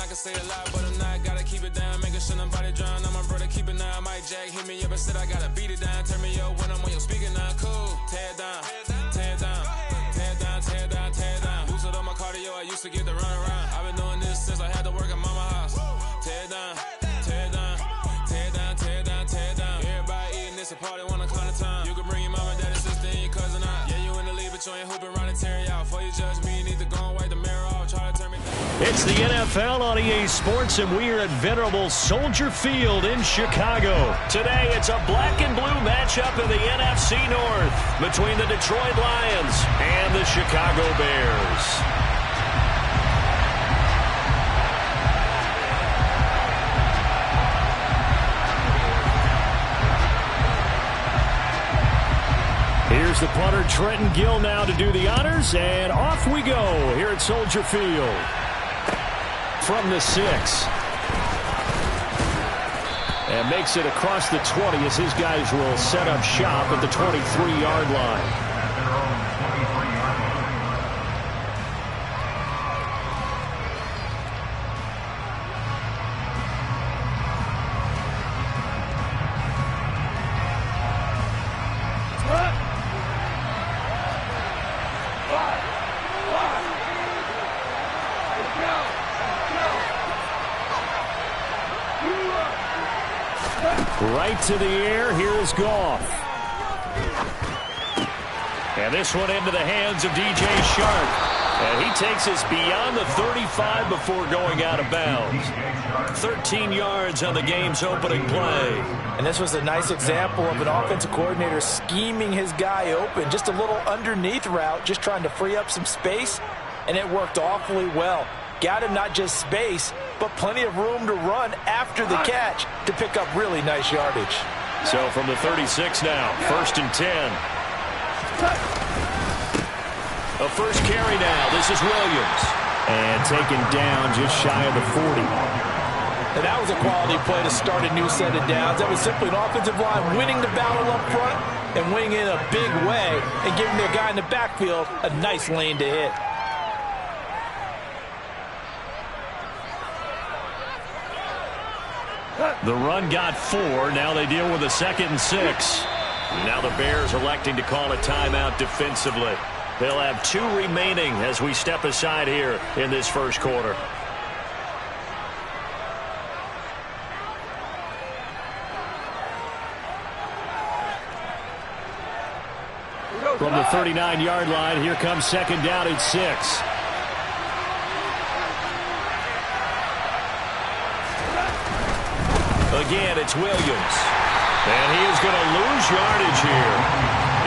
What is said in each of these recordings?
can say a lot, but I'm not. Gotta keep it down, making sure nobody drown. I'm my brother, keep it now. Mike Jack hit me up and said I gotta beat it down. Turn me up when I'm on your speaker now. Cool, tear it down, tear it down, tear it down, tear it down, tear it down. Boosted up my cardio, I used to get the run around. I've been doing this since I had to work at mama house. Tear it down, tear it down, tear it down, tear it down, tear it down. Everybody eating this a party, 1 o'clock of time. You can bring your mama, daddy, sister, and your cousin out. Yeah, you in the league, but you ain't hooping around and tear you out. Before you judge me, you need to go and wipe the mirror off. Try to turn me down. It's the NFL on EA Sports, and we are at venerable Soldier Field in Chicago. Today, it's a black and blue matchup in the NFC North between the Detroit Lions and the Chicago Bears. Here's the punter, Trenton Gill, now to do the honors, and off we go here at Soldier Field. From the 6. And makes it across the 20 as his guys will set up shop at the 23-yard line. Right to the air, here is Goff. And this one into the hands of DJ Shark. And he takes us beyond the 35 before going out of bounds. 13 yards on the game's opening play. And this was a nice example of an offensive coordinator scheming his guy open. Just a little underneath route, just trying to free up some space. And it worked awfully well. Got him not just space, but plenty of room to run after the catch to pick up really nice yardage. So from the 36 now, 1st and 10. A first carry now. This is Williams. And taken down just shy of the 40. And that was a quality play to start a new set of downs. That was simply an offensive line winning the battle up front and winning in a big way and giving their guy in the backfield a nice lane to hit. The run got 4. Now they deal with a 2nd and 6. Now the Bears electing to call a timeout defensively. They'll have 2 remaining as we step aside here in this first quarter. From the 39-yard line, here comes 2nd down and 6. Again, it's Williams. And he is going to lose yardage here.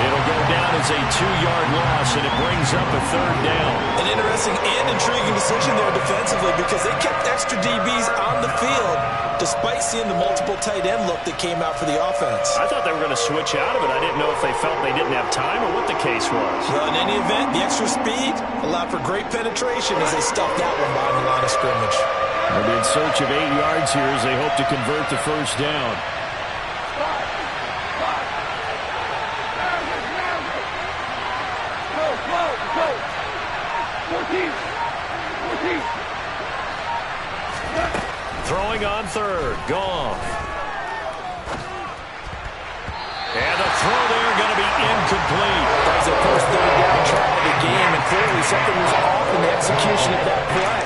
It'll go down as a 2-yard loss, and it brings up a 3rd down. An interesting and intriguing decision there defensively because they kept extra DBs on the field despite seeing the multiple tight end look that came out for the offense. I thought they were going to switch out of it. I didn't know if they felt they didn't have time or what the case was. Well, in any event, the extra speed allowed for great penetration as they stuffed that one behind the line of scrimmage. They'll be in search of 8 yards here as they hope to convert the first down. Throwing on 3rd, Goff. And the throw there going to be incomplete. That was the first 3rd down try of the game, and clearly something was off in the execution of that play.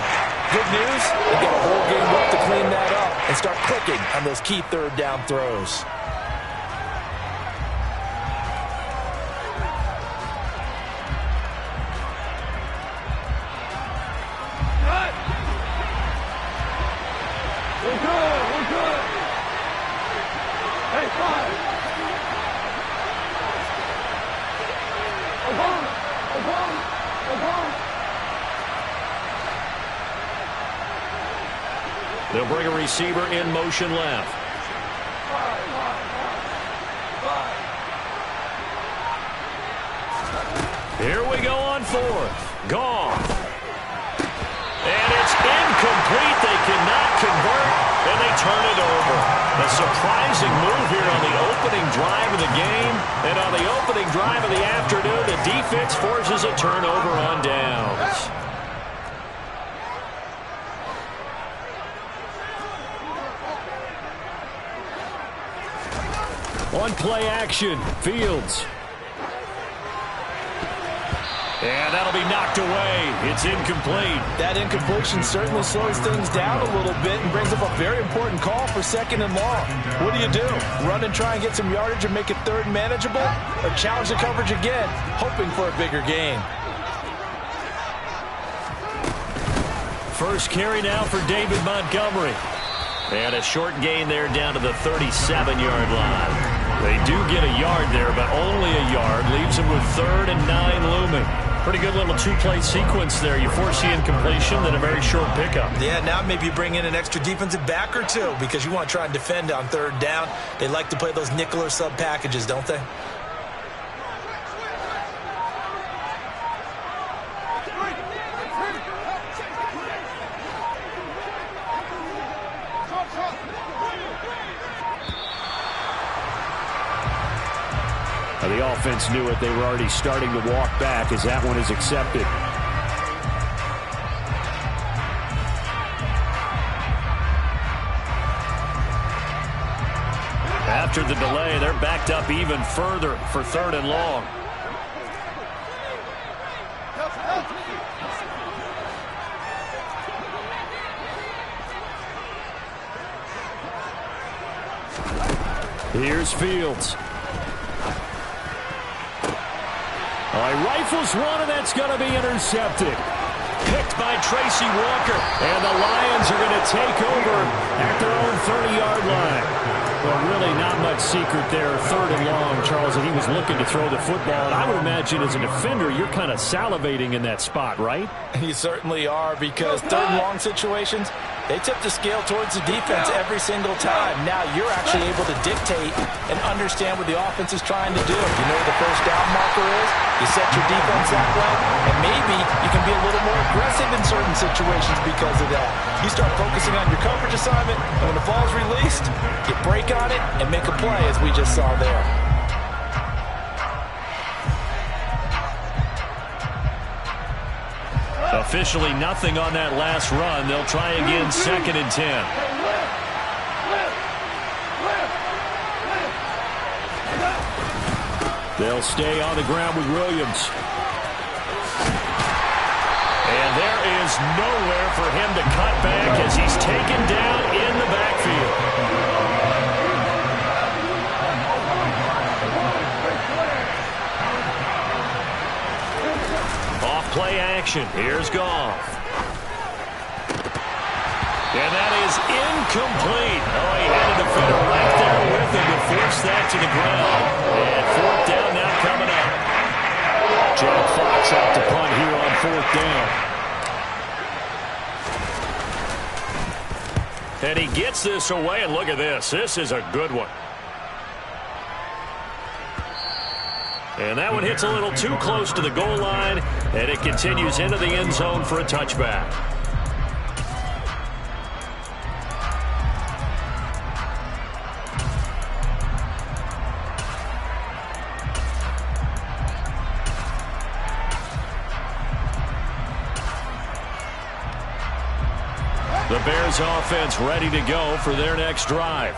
Good news, they got a whole game left to clean that up and start clicking on those key 3rd down throws. They'll bring a receiver in motion left. Here we go on 4th. Goff. And it's incomplete. They cannot convert, and they turn it over. A surprising move here on the opening drive of the game. And on the opening drive of the afternoon, the defense forces a turnover on downs. On play action, Fields. And that'll be knocked away. It's incomplete. That incompletion certainly slows things down a little bit and brings up a very important call for 2nd and long. What do? Run and try and get some yardage and make it 3rd manageable? Or challenge the coverage again, hoping for a bigger gain? First carry now for David Montgomery. And a short gain there down to the 37-yard line. They do get a yard there, but only a yard. Leaves them with 3rd and 9 looming. Pretty good little 2-play sequence there. You force the incompletion, then a very short pickup. Yeah, now maybe you bring in an extra defensive back or two because you want to try and defend on 3rd down. They like to play those nickel or sub packages, don't they? The offense knew it. They were already starting to walk back as that one is accepted. After the delay, they're backed up even further for 3rd and long. Here's Fields. He rifles one, and that's going to be intercepted. Picked by Tracy Walker. And the Lions are going to take over at their own 30-yard line. Well, really not much secret there. 3rd and long, Charles, and he was looking to throw the football. And I would imagine as a defender, you're kind of salivating in that spot, right? You certainly are, because 3rd and long situations, they tip the scale towards the defense every single time. Now you're actually able to dictate and understand what the offense is trying to do. You know where the first down marker is. You set your defense that way, and maybe you can be a little more aggressive in certain situations because of that. You start focusing on your coverage assignment, and when the ball's released, you break on it and make a play, as we just saw there. Officially nothing on that last run. They'll try again 2nd and 10. They'll stay on the ground with Williams. And there is nowhere for him to cut back as he's taken down in the backfield. Off-play action. Here's Goff. And that is incomplete. Oh, he had a defender right there with him to force that to the ground. And 4th down now coming up. Jack Fox out to punt here on 4th down. And he gets this away, and look at this. This is a good one. And that one hits a little too close to the goal line, and it continues into the end zone for a touchback. The Bears offense ready to go for their next drive.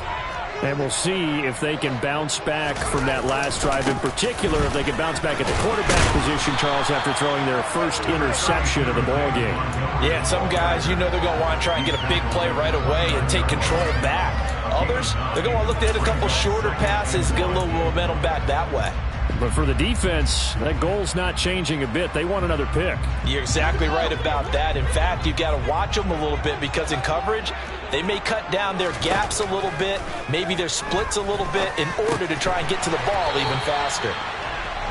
And we'll see if they can bounce back from that last drive. In particular, if they can bounce back at the quarterback position, Charles, after throwing their first interception of the ball game. Yeah, some guys, you know they're going to want to try and get a big play right away and take control back. Others, they're going to want to look to hit a couple shorter passes, get a little momentum back that way. But for the defense, that goal's not changing a bit. They want another pick. You're exactly right about that. In fact, you've got to watch them a little bit because in coverage, they may cut down their gaps a little bit, maybe their splits a little bit in order to try and get to the ball even faster.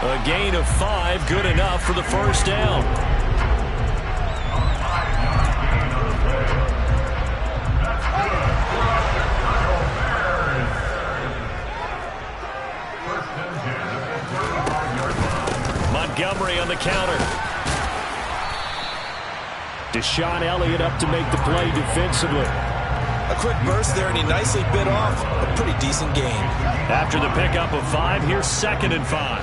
A gain of 5, good enough for the first down. Montgomery on the counter. Deshaun Elliott up to make the play defensively. A quick burst there, and he nicely bit off a pretty decent gain. After the pickup of 5, here's 2nd and 5.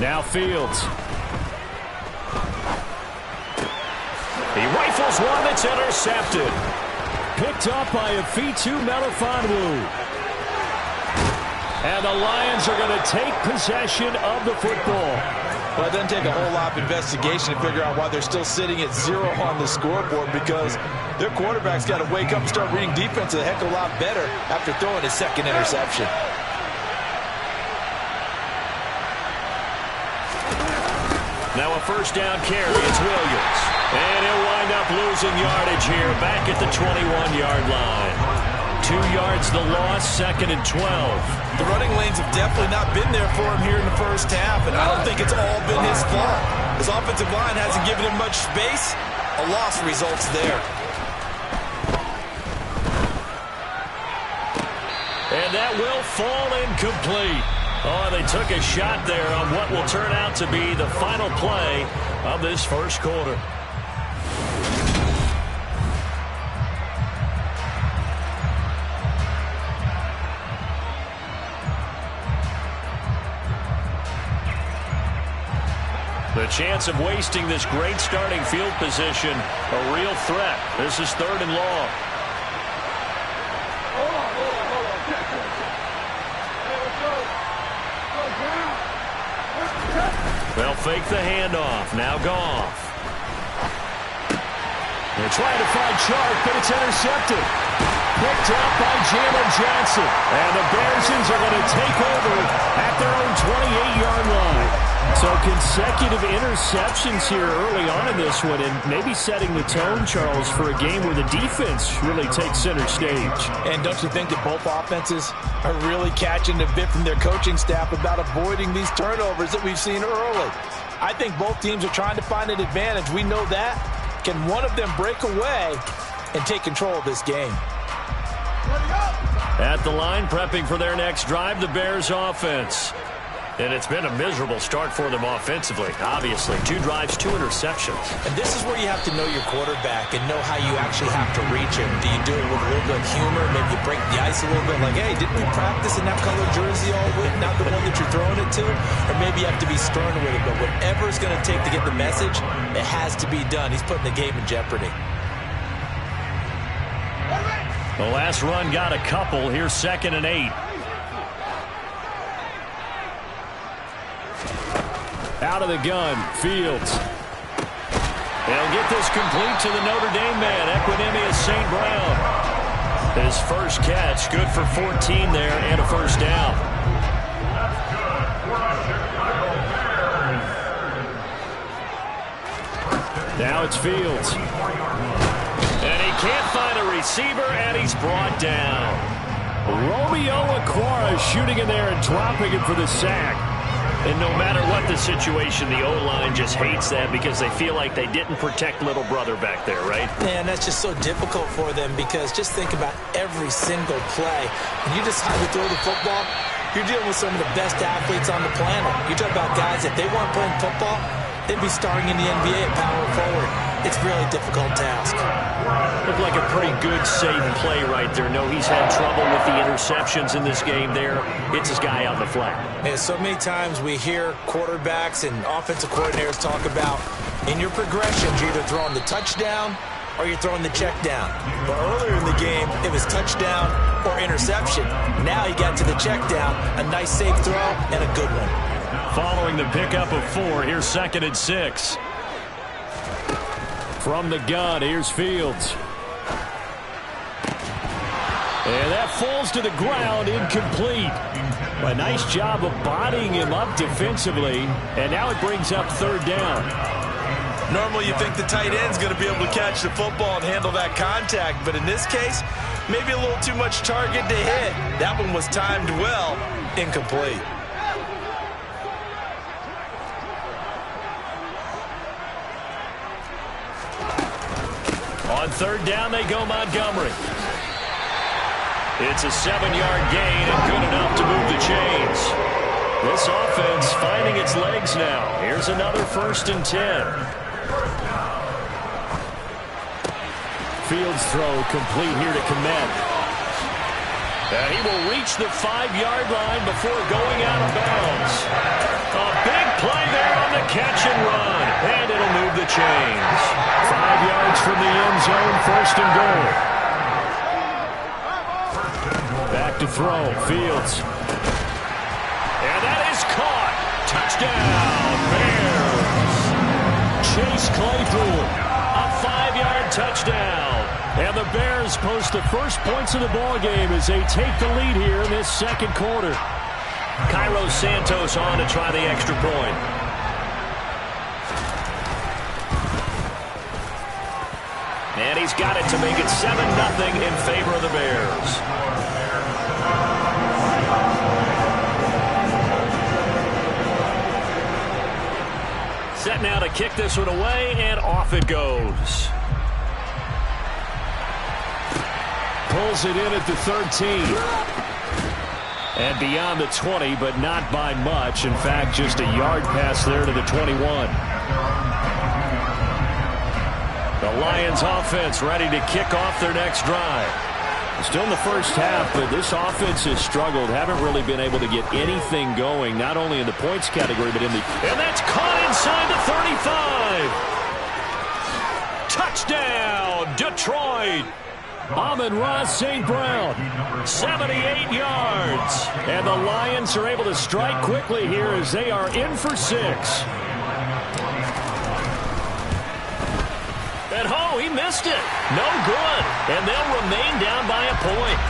Now Fields. He rifles one that's intercepted. Picked up by Afitu Melifonwu. And the Lions are going to take possession of the football. Well, it doesn't take a whole lot of investigation to figure out why they're still sitting at 0 on the scoreboard, because their quarterback's got to wake up and start reading defense a heck of a lot better after throwing his second interception. Now a first down carry. It's Williams. And he'll wind up losing yardage here back at the 21-yard line. 2 yards the loss, 2nd and 12. The running lanes have definitely not been there for him here in the first half, and I don't think it's all been his fault. His offensive line hasn't given him much space. A loss results there. And that will fall incomplete. Oh, they took a shot there on what will turn out to be the final play of this first quarter. The chance of wasting this great starting field position, a real threat. This is 3rd and long. They'll fake the handoff. Now Goff. They're trying to find Chark, but it's intercepted. Picked up by Jalen Johnson. And the Bearsons are going to take over at their own 28-yard line. So consecutive interceptions here early on in this one, and maybe setting the tone, Charles, for a game where the defense really takes center stage. And don't you think that both offenses are really catching a bit from their coaching staff about avoiding these turnovers that we've seen early? I think both teams are trying to find an advantage. We know that. Can one of them break away and take control of this game? At the line, prepping for their next drive, the Bears offense. And it's been a miserable start for them offensively, obviously. 2 drives, 2 interceptions. And this is where you have to know your quarterback and know how you actually have to reach him. Do you do it with a little bit of humor? Maybe you break the ice a little bit like, hey, didn't we practice in that colored jersey all week, not the one that you're throwing it to? Or maybe you have to be stern with it. But whatever it's going to take to get the message, it has to be done. He's putting the game in jeopardy. The last run got a couple. Here's 2nd and 8. Out of the gun, Fields. They'll get this complete to the Notre Dame man, Equinemius St. Brown. His first catch, good for 14 there and a first down. Now it's Fields. And he can't find a receiver, and he's brought down. Romeo Okwara shooting in there and dropping it for the sack. And no matter what the situation, the O-line just hates that because they feel like they didn't protect little brother back there, right? Man, that's just so difficult for them because just think about every single play. When you decide to throw the football, you're dealing with some of the best athletes on the planet. You talk about guys, if they weren't playing football, they'd be starting in the NBA at power forward. It's a really difficult task. Looked like a pretty good, safe play right there. No, he's had trouble with the interceptions in this game there. It's his guy on the flat. And so many times we hear quarterbacks and offensive coordinators talk about in your progressions, you're either throwing the touchdown or you're throwing the check down. But earlier in the game, it was touchdown or interception. Now he got to the check down, a nice safe throw, and a good one. Following the pickup of 4, here's 2nd and 6. From the gun, here's Fields. And that falls to the ground, incomplete. A nice job of bodying him up defensively, and now it brings up 3rd down. Normally you think the tight end's going to be able to catch the football and handle that contact, but in this case, maybe a little too much target to hit. That one was timed well, incomplete. On 3rd down, they go Montgomery. It's a 7-yard gain and good enough to move the chains. This offense finding its legs now. Here's another 1st and 10. Fields throw complete here to Komet. And he will reach the 5-yard line before going out of bounds. A big play there on the catch and run. And it'll move the chains. 5 yards from the end zone, 1st and goal. Back to throw, Fields. And that is caught. Touchdown, Bears. Chase Claypool, a 5-yard touchdown. And the Bears post the first points of the ball game as they take the lead here in this 2nd quarter. Cairo Santos on to try the extra point. And he's got it to make it 7-0 in favor of the Bears. Set now to kick this one away, and off it goes. Pulls it in at the 13. And beyond the 20, but not by much. In fact, just a yard pass there to the 21. The Lions offense ready to kick off their next drive. Still in the first half, but this offense has struggled. Haven't really been able to get anything going, not only in the points category, but in the... And that's caught inside the 35. Touchdown, Detroit. Amon-Ra St. Brown, 78 yards. And the Lions are able to strike quickly here as they are in for 6. And oh, he missed it. No good. And they'll remain down by a point.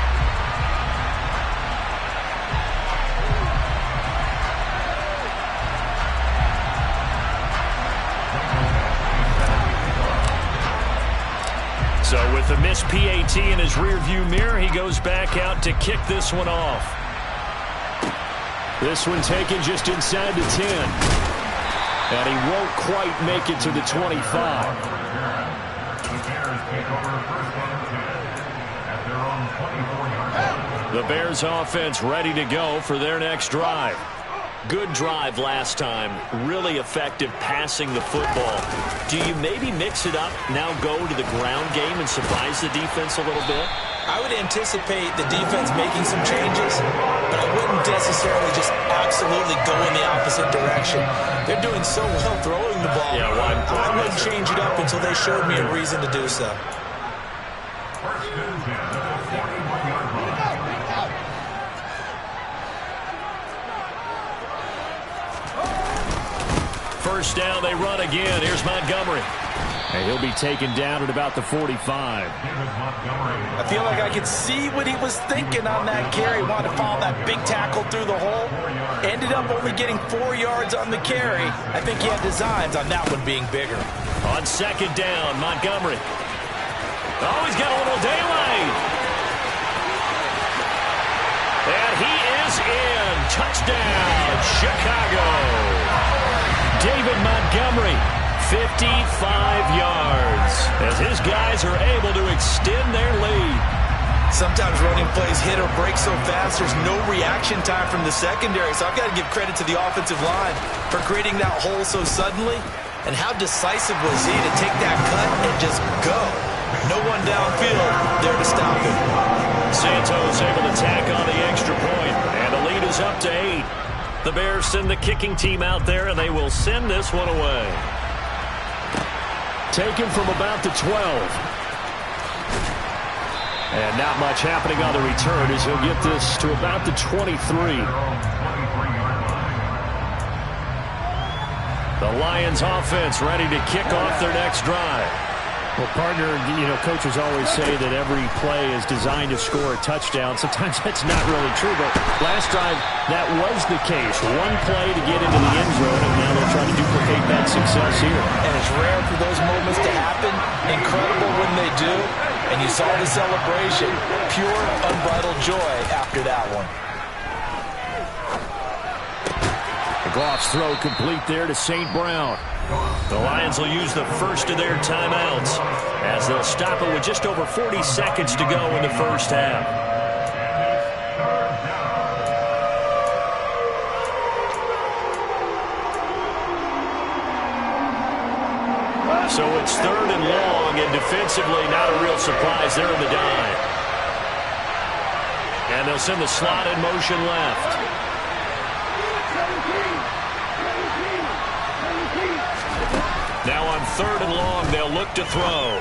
So with the missed PAT in his rearview mirror, he goes back out to kick this one off. This one taken just inside the 10. And he won't quite make it to the 25. The Bears offense ready to go for their next drive. Good drive last time. Really effective passing the football. Do you maybe mix it up, now go to the ground game and surprise the defense a little bit? I would anticipate the defense making some changes, but I wouldn't necessarily just absolutely go in the opposite direction. They're doing so well throwing the ball. Yeah, I wouldn't change it up until they showed me a reason to do so. First down, they run again. Here's Montgomery. And he'll be taken down at about the 45. I feel like I could see what he was thinking on that carry. Wanted to follow that big tackle through the hole. Ended up only getting 4 yards on the carry. I think he had designs on that one being bigger. On 2nd down, Montgomery. Oh, he's got a little daylight. And he is in. Touchdown, Chicago. David Montgomery, 55 yards, as his guys are able to extend their lead. Sometimes running plays hit or break so fast, there's no reaction time from the secondary. So I've got to give credit to the offensive line for creating that hole so suddenly. And how decisive was he to take that cut and just go? No one downfield there to stop him. Santos able to tack on the extra point, and the lead is up to 8. The Bears send the kicking team out there, and they will send this one away. Taken from about the 12. And not much happening on the return as he'll get this to about the 23. The Lions offense ready to kick off their next drive. Well, partner, coaches always say that every play is designed to score a touchdown. Sometimes that's not really true, but last drive, that was the case. One play to get into the end zone, and now they'll try to duplicate that success here. And it's rare for those moments to happen. Incredible when they do. And you saw the celebration. Pure, unbridled joy after that one. The Goff's throw complete there to St. Brown. The Lions will use the first of their timeouts as they'll stop it with just over 40 seconds to go in the first half. So it's 3rd and long, and defensively not a real surprise there in the dime. And they'll send the slot in motion left. Now on 3rd and long, they'll look to throw.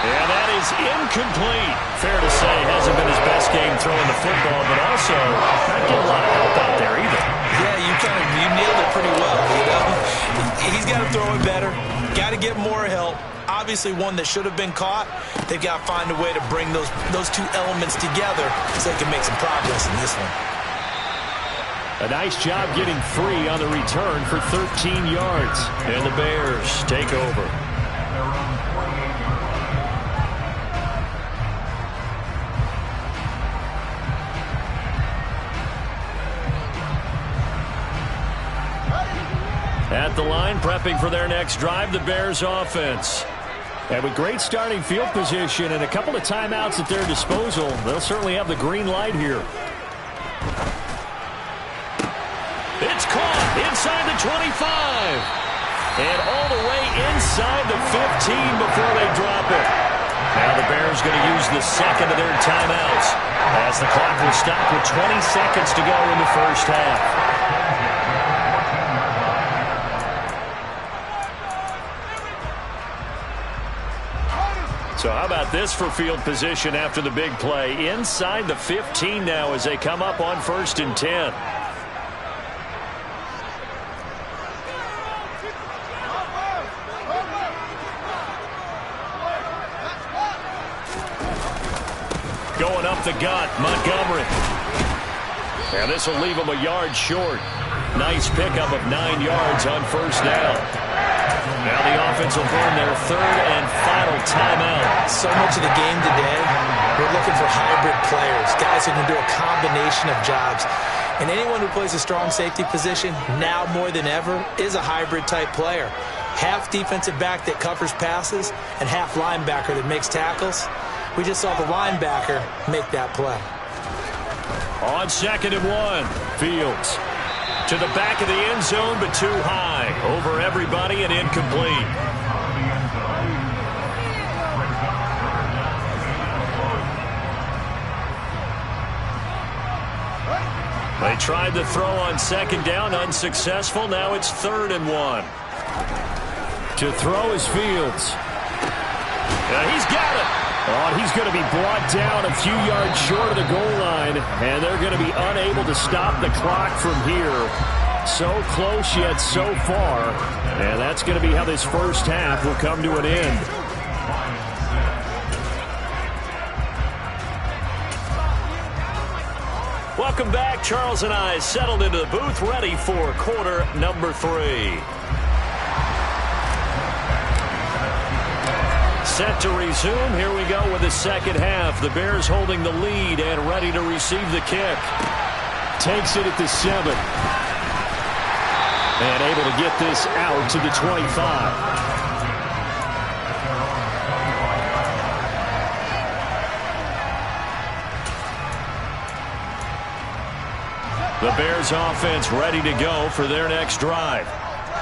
And that is incomplete. Fair to say, hasn't been his best game throwing the football, but also not getting a lot of help out there either. Yeah, you nailed it pretty well, you know. He's got to throw it better. Got to get more help. Obviously one that should have been caught. They've got to find a way to bring those two elements together so they can make some progress in this one. A nice job getting 3 on the return for 13 yards. And the Bears take over. At the line, prepping for their next drive, the Bears offense. And with great starting field position and a couple of timeouts at their disposal, they'll certainly have the green light here. It's caught inside the 25. And all the way inside the 15 before they drop it. Now the Bears going to use the second of their timeouts as the clock will stop with 20 seconds to go in the first half. So how about this for field position after the big play? Inside the 15 now as they come up on 1st and 10. Going up the gut, Montgomery. And this will leave him a yard short. Nice pickup of 9 yards on 1st down. Now the offense will burn their 3rd and final timeout. So much of the game today, we're looking for hybrid players, guys who can do a combination of jobs. And anyone who plays a strong safety position, now more than ever, is a hybrid type player. Half defensive back that covers passes and half linebacker that makes tackles. We just saw the linebacker make that play. On 2nd and 1, Fields. To the back of the end zone, but too high. Over everybody and incomplete. They tried the throw on 2nd down, unsuccessful. Now it's 3rd and 1. To throw is Fields. He's got it. Oh, he's going to be brought down a few yards short of the goal line, and they're going to be unable to stop the clock from here. So close yet so far, and that's going to be how this first half will come to an end. Welcome back. Charles and I settled into the booth, ready for quarter number 3. Set to resume. Here we go with the second half. The Bears holding the lead and ready to receive the kick. Takes it at the 7. And able to get this out to the 25. The Bears offense ready to go for their next drive.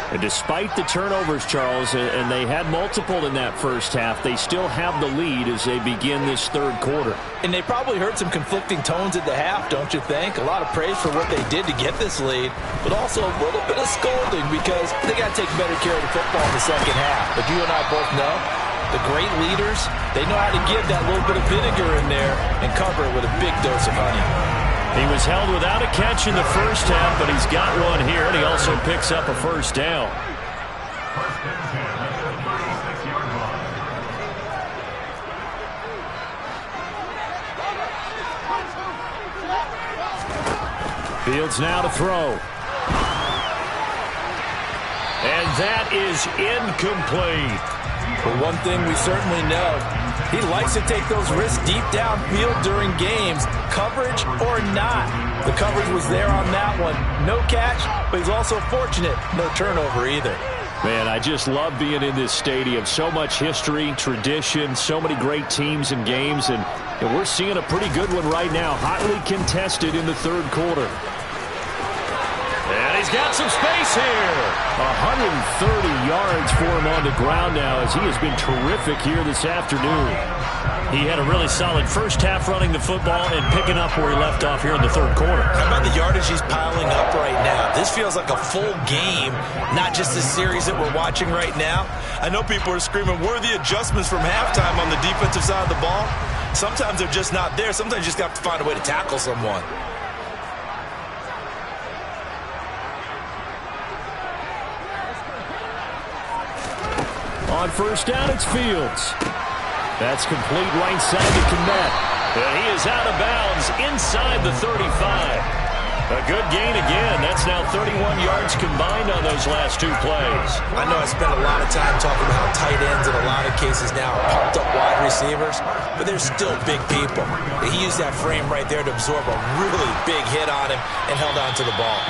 And despite the turnovers, Charles, and they had multiple in that first half, they still have the lead as they begin this 3rd quarter. And they probably heard some conflicting tones at the half, don't you think? A lot of praise for what they did to get this lead, but also a little bit of scolding because they got to take better care of the football in the second half. But you and I both know the great leaders, they know how to give that little bit of vinegar in there and cover it with a big dose of honey. He was held without a catch in the first half, but he's got one here, and he also picks up a 1st down. Fields now to throw. And that is incomplete. But one thing we certainly know, he likes to take those risks deep downfield during games, coverage or not. The coverage was there on that one. No catch, but he's also fortunate. No turnover either. Man, I just love being in this stadium. So much history, tradition, so many great teams and games, and we're seeing a pretty good one right now. Hotly contested in the 3rd quarter. And he's got some space here. 130 yards for him on the ground now as he has been terrific here this afternoon. He had a really solid first half running the football and picking up where he left off here in the 3rd quarter. How about the yardage he's piling up right now? This feels like a full game, not just a series that we're watching right now. I know people are screaming, where are the adjustments from halftime on the defensive side of the ball? Sometimes they're just not there. Sometimes you just have to find a way to tackle someone. On first down, it's Fields. That's complete right side to Kmet. And he is out of bounds inside the 35. A good gain again. That's now 31 yards combined on those last two plays. I know I spent a lot of time talking about how tight ends in a lot of cases now are pumped up wide receivers, but they're still big people. He used that frame right there to absorb a really big hit on him and held on to the ball.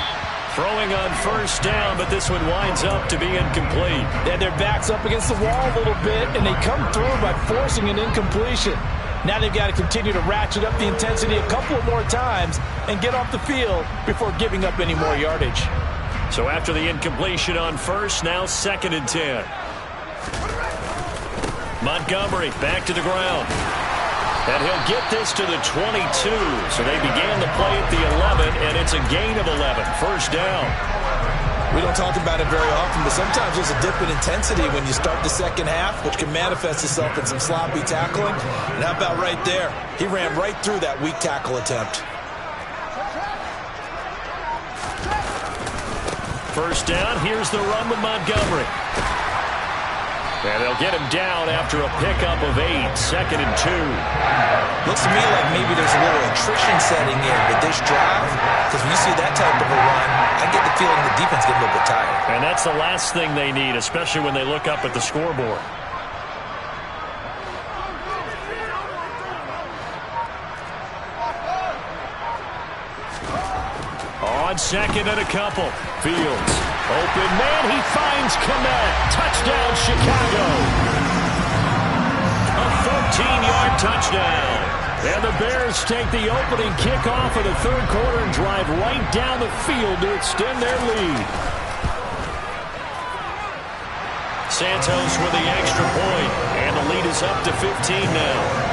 Throwing on first down, but this one winds up to be incomplete. They had their backs up against the wall a little bit, and they come through by forcing an incompletion. Now they've got to continue to ratchet up the intensity a couple of more times and get off the field before giving up any more yardage. So after the incompletion on first, now 2nd and 10. Montgomery back to the ground. And he'll get this to the 22. So they began the play at the 11, and it's a gain of 11. First down. We don't talk about it very often, but sometimes there's a dip in intensity when you start the second half, which can manifest itself in some sloppy tackling. And how about right there? He ran right through that weak tackle attempt. First down, here's the run with Montgomery. And they'll get him down after a pickup of 8, 2nd and 2. Looks to me like maybe there's a little attrition setting in with this drive, because when you see that type of a run, I get the feeling the defense gets a little bit tired. And that's the last thing they need, especially when they look up at the scoreboard. On 2nd and a couple. Fields. Open man. He finds Kmet. Touchdown, Chicago. A 13-yard touchdown. And the Bears take the opening kickoff of the third quarter and drive right down the field to extend their lead. Santos with the extra point, and the lead is up to 15 now.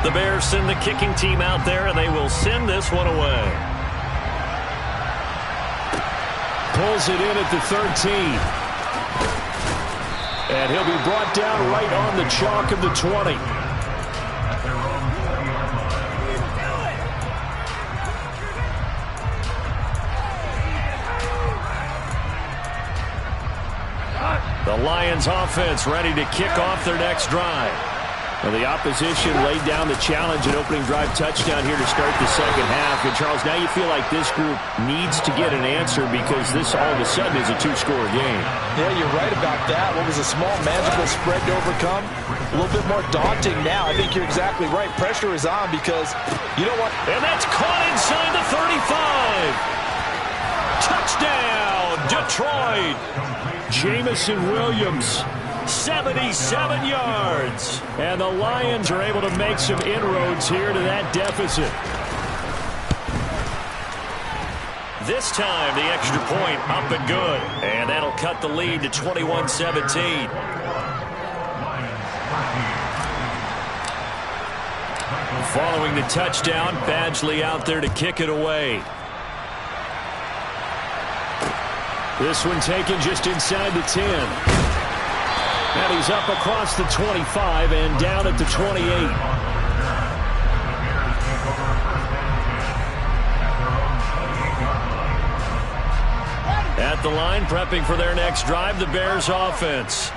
The Bears send the kicking team out there, and they will send this one away. Pulls it in at the 13. And he'll be brought down right on the chalk of the 20. The Lions offense ready to kick off their next drive. Well, the opposition laid down the challenge and opening drive touchdown here to start the second half. And, Charles, now you feel like this group needs to get an answer because this all of a sudden is a two-score game. Yeah, you're right about that. What was a small, manageable spread to overcome, a little bit more daunting now. I think you're exactly right. Pressure is on because you know what? And that's caught inside the 35. Touchdown, Detroit. Jamison Williams. 77 yards. And the Lions are able to make some inroads here to that deficit. This time, the extra point up and good. And that'll cut the lead to 21-17. Following the touchdown, Badgley out there to kick it away. This one taken just inside the 10. And he's up across the 25 and down at the 28. At the line, prepping for their next drive, the Bears offense.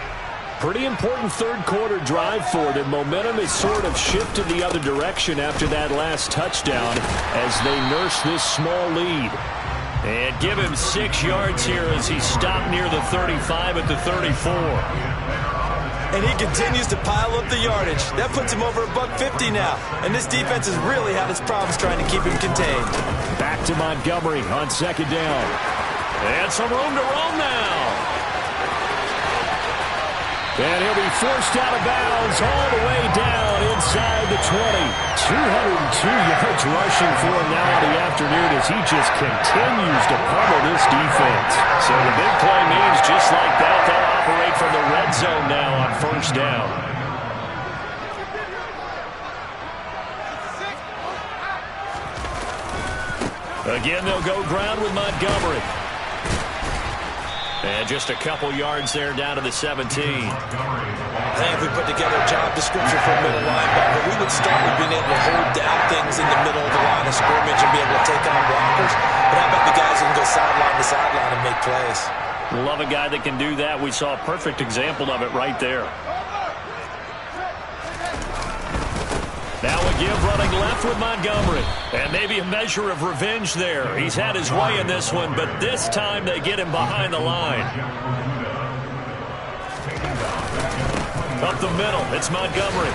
Pretty important third quarter drive for them. Momentum has sort of shifted the other direction after that last touchdown as they nurse this small lead. And give him 6 yards here as he stopped near the 35 at the 34. And he continues to pile up the yardage. That puts him over $150 now. And this defense has really had its problems trying to keep him contained. Back to Montgomery on second down. And some room to roam now. And he'll be forced out of bounds all the way down inside the 20. 202 yards rushing for him now in the afternoon as he just continues to pummel this defense. So the big play means just like that, they'll operate from the red zone now on first down. Again, they'll go ground with Montgomery. And just a couple yards there down to the 17. I think if we put together a job description for a middle linebacker, we would start with being able to hold down things in the middle of the line of scrimmage and be able to take on blockers. But how about the guys who can go sideline to sideline and make plays? Love a guy that can do that. We saw a perfect example of it right there. Now a give running left with Montgomery. And maybe a measure of revenge there. He's had his way in this one, but this time they get him behind the line. Up the middle, it's Montgomery.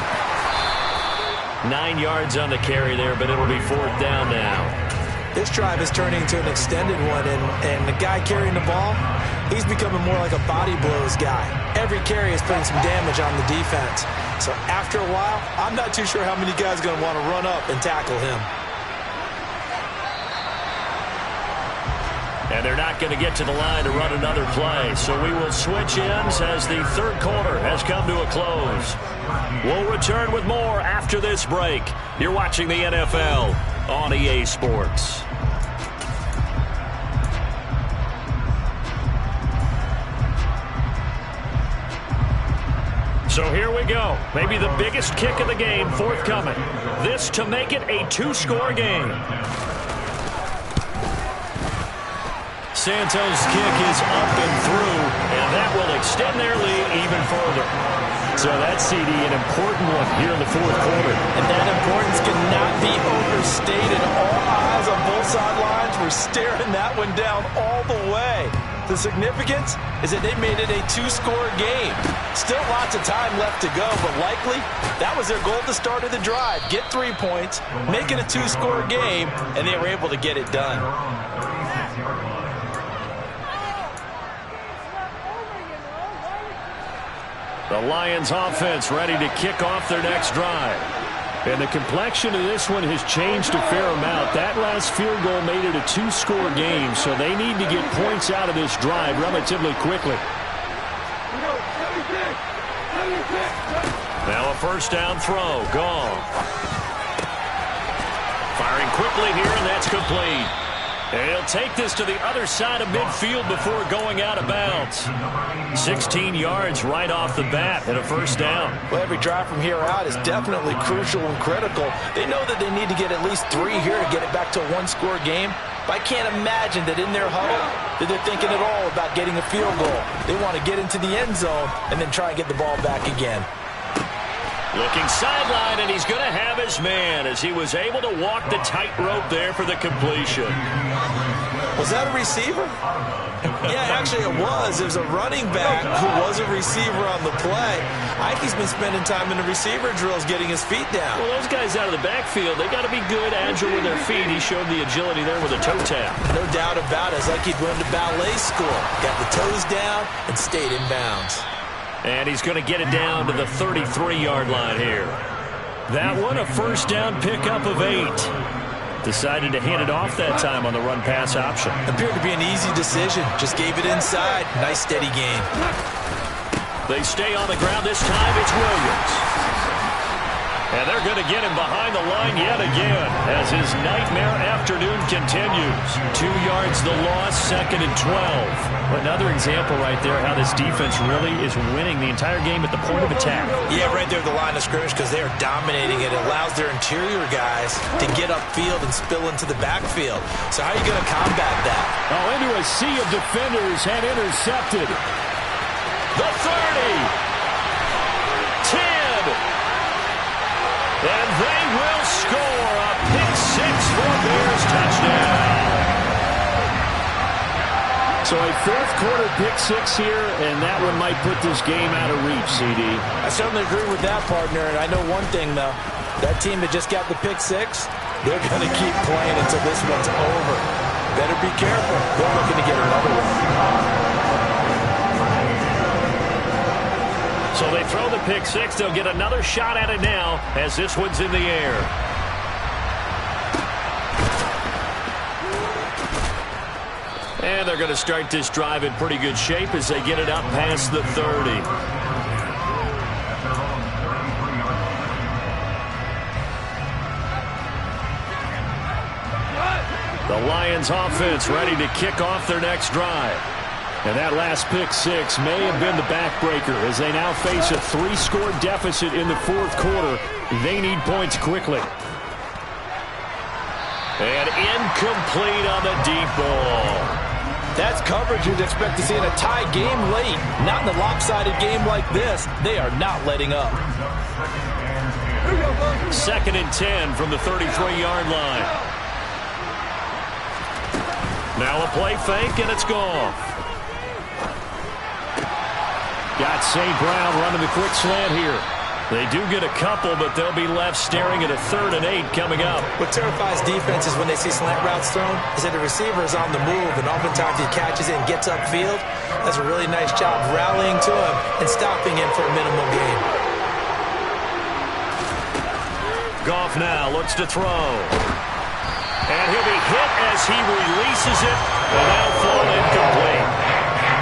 9 yards on the carry there, but it'll be fourth down now. This drive is turning into an extended one, and the guy carrying the ball, he's becoming more like a body blows guy. Every carry is putting some damage on the defense. So after a while, I'm not too sure how many guys are going to want to run up and tackle him. And they're not going to get to the line to run another play. So we will switch ends as the third quarter has come to a close. We'll return with more after this break. You're watching the NFL on EA Sports. So here we go. Maybe the biggest kick of the game forthcoming. This to make it a two-score game. Santos' kick is up and through, and that will extend their lead even further. So that's, CD, an important one here in the fourth quarter. And that importance cannot be overstated. All eyes on both sidelines were staring that one down all the way. The significance is that they made it a two-score game. Still lots of time left to go, but likely that was their goal at the start of the drive. Get 3 points, make it a two-score game, and they were able to get it done. The Lions offense ready to kick off their next drive. And the complexion of this one has changed a fair amount. That last field goal made it a two-score game, so they need to get points out of this drive relatively quickly. Now a first down throw. Gone. Firing quickly here, and that's complete. And he'll take this to the other side of midfield before going out of bounds. 16 yards right off the bat and a first down. Well, every drive from here out is definitely crucial and critical. They know that they need to get at least 3 here to get it back to a one-score game. But I can't imagine that in their huddle that they're thinking at all about getting a field goal. They want to get into the end zone and then try and get the ball back again. Looking sideline, and he's going to have his man as he was able to walk the tightrope there for the completion. Was that a receiver? Yeah, actually it was. There's a running back who was a receiver on the play. Ike's been spending time in the receiver drills getting his feet down. Well, those guys out of the backfield, they got to be good, agile with their feet. He showed the agility there with a toe tap. No doubt about it. It's like he'd went to ballet school. Got the toes down and stayed in bounds. And he's going to get it down to the 33-yard line here. That one, a first down pickup of 8. Decided to hand it off that time on the run-pass option. Appeared to be an easy decision. Just gave it inside. Nice, steady game. They stay on the ground this time. It's Williams. And they're going to get him behind the line yet again as his nightmare afternoon continues. 2 yards the loss, 2nd and 12. Another example right there how this defense really is winning the entire game at the point of attack. Yeah, right there at the line of scrimmage because they are dominating it. It allows their interior guys to get upfield and spill into the backfield. So how are you going to combat that? Oh, into a sea of defenders and intercepted. The 30. 10. And they will score a pick-6 for Bears touchdown. So a fourth-quarter pick-6 here, and that one might put this game out of reach, CD. I certainly agree with that, partner. And I know one thing, though. That team that just got the pick-6, they're going to keep playing until this one's over. Better be careful. They're looking to get another one. So they throw the pick-6. They'll get another shot at it now as this one's in the air. And they're going to start this drive in pretty good shape as they get it up past the 30. The Lions offense ready to kick off their next drive. And that last pick six may have been the backbreaker as they now face a 3-score deficit in the fourth quarter. They need points quickly. And incomplete on the deep ball. That's coverage you'd expect to see in a tie game late. Not in a lopsided game like this. They are not letting up. 2nd and 10 from the 33-yard line. Now a play fake, and it's gone. Got St. Brown running the quick slant here. They do get a couple, but they'll be left staring at a 3rd and 8 coming up. What terrifies defenses when they see slant routes thrown is that the receiver is on the move, and oftentimes he catches it and gets upfield. Does a really nice job rallying to him and stopping him for a minimum gain. Goff now looks to throw. And he'll be hit as he releases it, and that'll fall incomplete.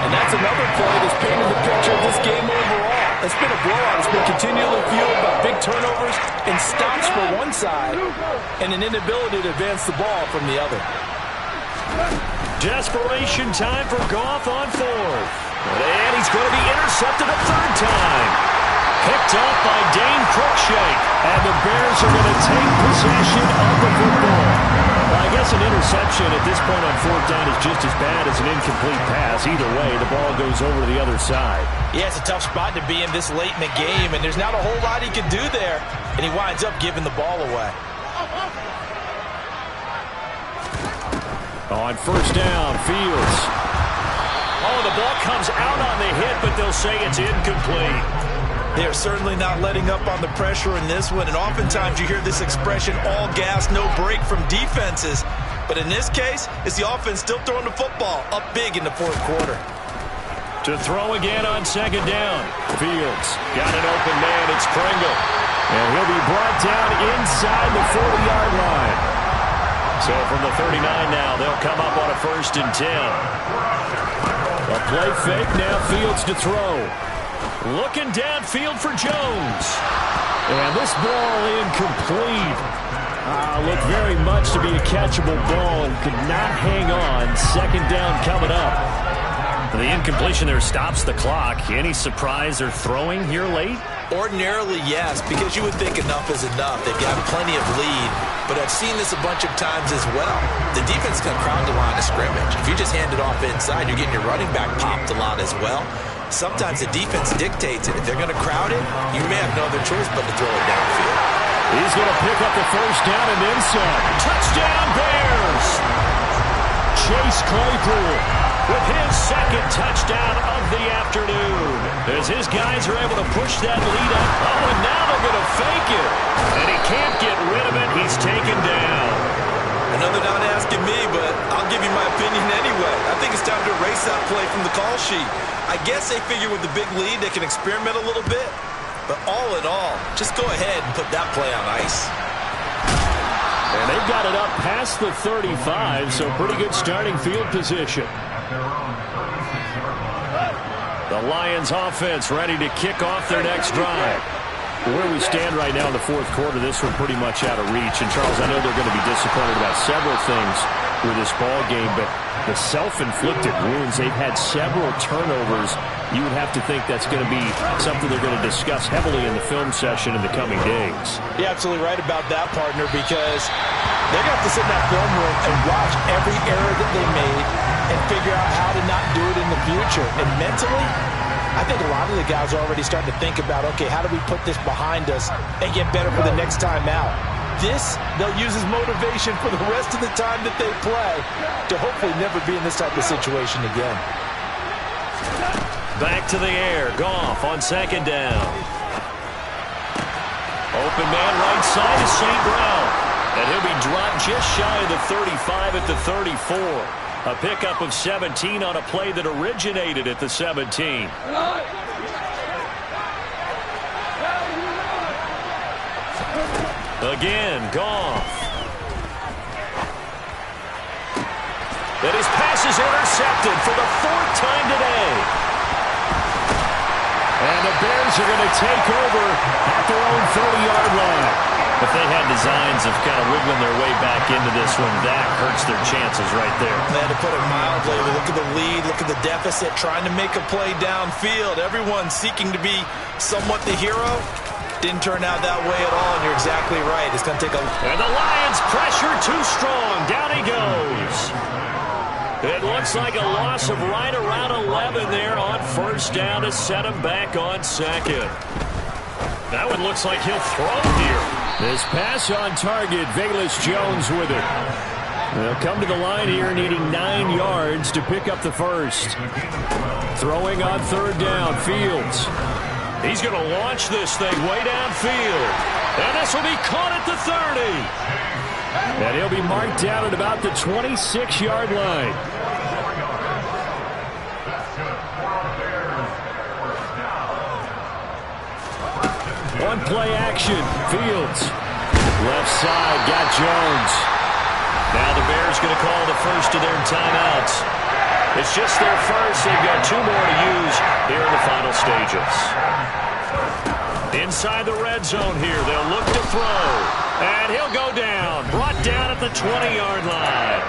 And that's another play that's painted the picture of this game overall. It's been a blowout. It's been continually fueled by big turnovers and stops for one side and an inability to advance the ball from the other. Desperation time for Goff on 4th. And he's going to be intercepted a 3rd time. Picked up by Dane Cruikshank. And the Bears are going to take possession of the football. Well, I guess an interception at this point on 4th down is just as bad as an incomplete pass. Either way, the ball goes over to the other side. Yeah, it's a tough spot to be in this late in the game, and there's not a whole lot he can do there. And he winds up giving the ball away. On 1st down, Fields. Oh, the ball comes out on the hit, but they'll say it's incomplete. They are certainly not letting up on the pressure in this one, and oftentimes you hear this expression, all gas, no break from defenses. But in this case, it's the offense still throwing the football up big in the fourth quarter. To throw again on 2nd down. Fields got an open man. It's Pringle. And he'll be brought down inside the 40-yard line. So from the 39 now, they'll come up on a 1st and 10. A play fake, now Fields to throw. Looking downfield for Jones. And this ball incomplete. Looked very much to be a catchable ball and could not hang on. 2nd down coming up. The incompletion there stops the clock. Any surprise they're throwing here late? Ordinarily, yes, because you would think enough is enough. They've got plenty of lead, but I've seen this a bunch of times as well. The defense can crowd the line of scrimmage. If you just hand it off inside, you're getting your running back popped a lot as well. Sometimes the defense dictates it. If they're going to crowd it, you may have no other choice but to throw it downfield. He's going to pick up the 1st down and then some. Touchdown, Bears! Chase Claypool with his 2nd touchdown of the afternoon. As his guys are able to push that lead up. Oh, and now they're going to fake it. And he can't get rid of it. He's taken down. Another not asking me, but I'll give you my opinion anyway. I think it's time to erase that play from the call sheet. I guess they figure with the big lead they can experiment a little bit. But all in all, just go ahead and put that play on ice. And they've got it up past the 35, so pretty good starting field position. The Lions offense ready to kick off their next drive. Where we stand right now in the fourth quarter, this one pretty much out of reach. And, Charles, I know they're going to be disappointed about several things with this ball game, but the self-inflicted wounds, they've had several turnovers. You would have to think that's going to be something they're going to discuss heavily in the film session in the coming days. You're absolutely right about that, partner, because they're going to have to sit in that film room and watch every error that they made and figure out how to not do it in the future. And mentally, I think a lot of the guys are already starting to think about, okay, how do we put this behind us and get better for the next time out? This, they'll use as motivation for the rest of the time that they play to hopefully never be in this type of situation again. Back to the air. Goff on 2nd down. Open man right side is St. Brown. And he'll be dropped just shy of the 35 at the 34. A pickup of 17 on a play that originated at the 17. Again, Goff. And his pass is intercepted for the 4th time today. And the Bears are going to take over at their own 30-yard line. If they had designs of kind of wiggling their way back into this one, that hurts their chances right there. Man, to put it mildly, look at the lead, look at the deficit, trying to make a play downfield. Everyone seeking to be somewhat the hero. Didn't turn out that way at all, and you're exactly right. It's going to take a... And the Lions pressure too strong. Down he goes. It looks like a loss of right around 11 there on 1st down to set him back on 2nd. That one looks like he'll throw here. This pass on target, Velus Jones with it. They'll come to the line here needing 9 yards to pick up the 1st. Throwing on 3rd down, Fields. He's going to launch this thing way downfield. And this will be caught at the 30. And he'll be marked down at about the 26-yard line. On play action, Fields. Left side, got Jones. Now the Bears going to call the first of their timeouts. It's just their first. They've got 2 more to use here in the final stages. Inside the red zone here, they'll look to throw. And he'll go down. Brought down at the 20-yard line.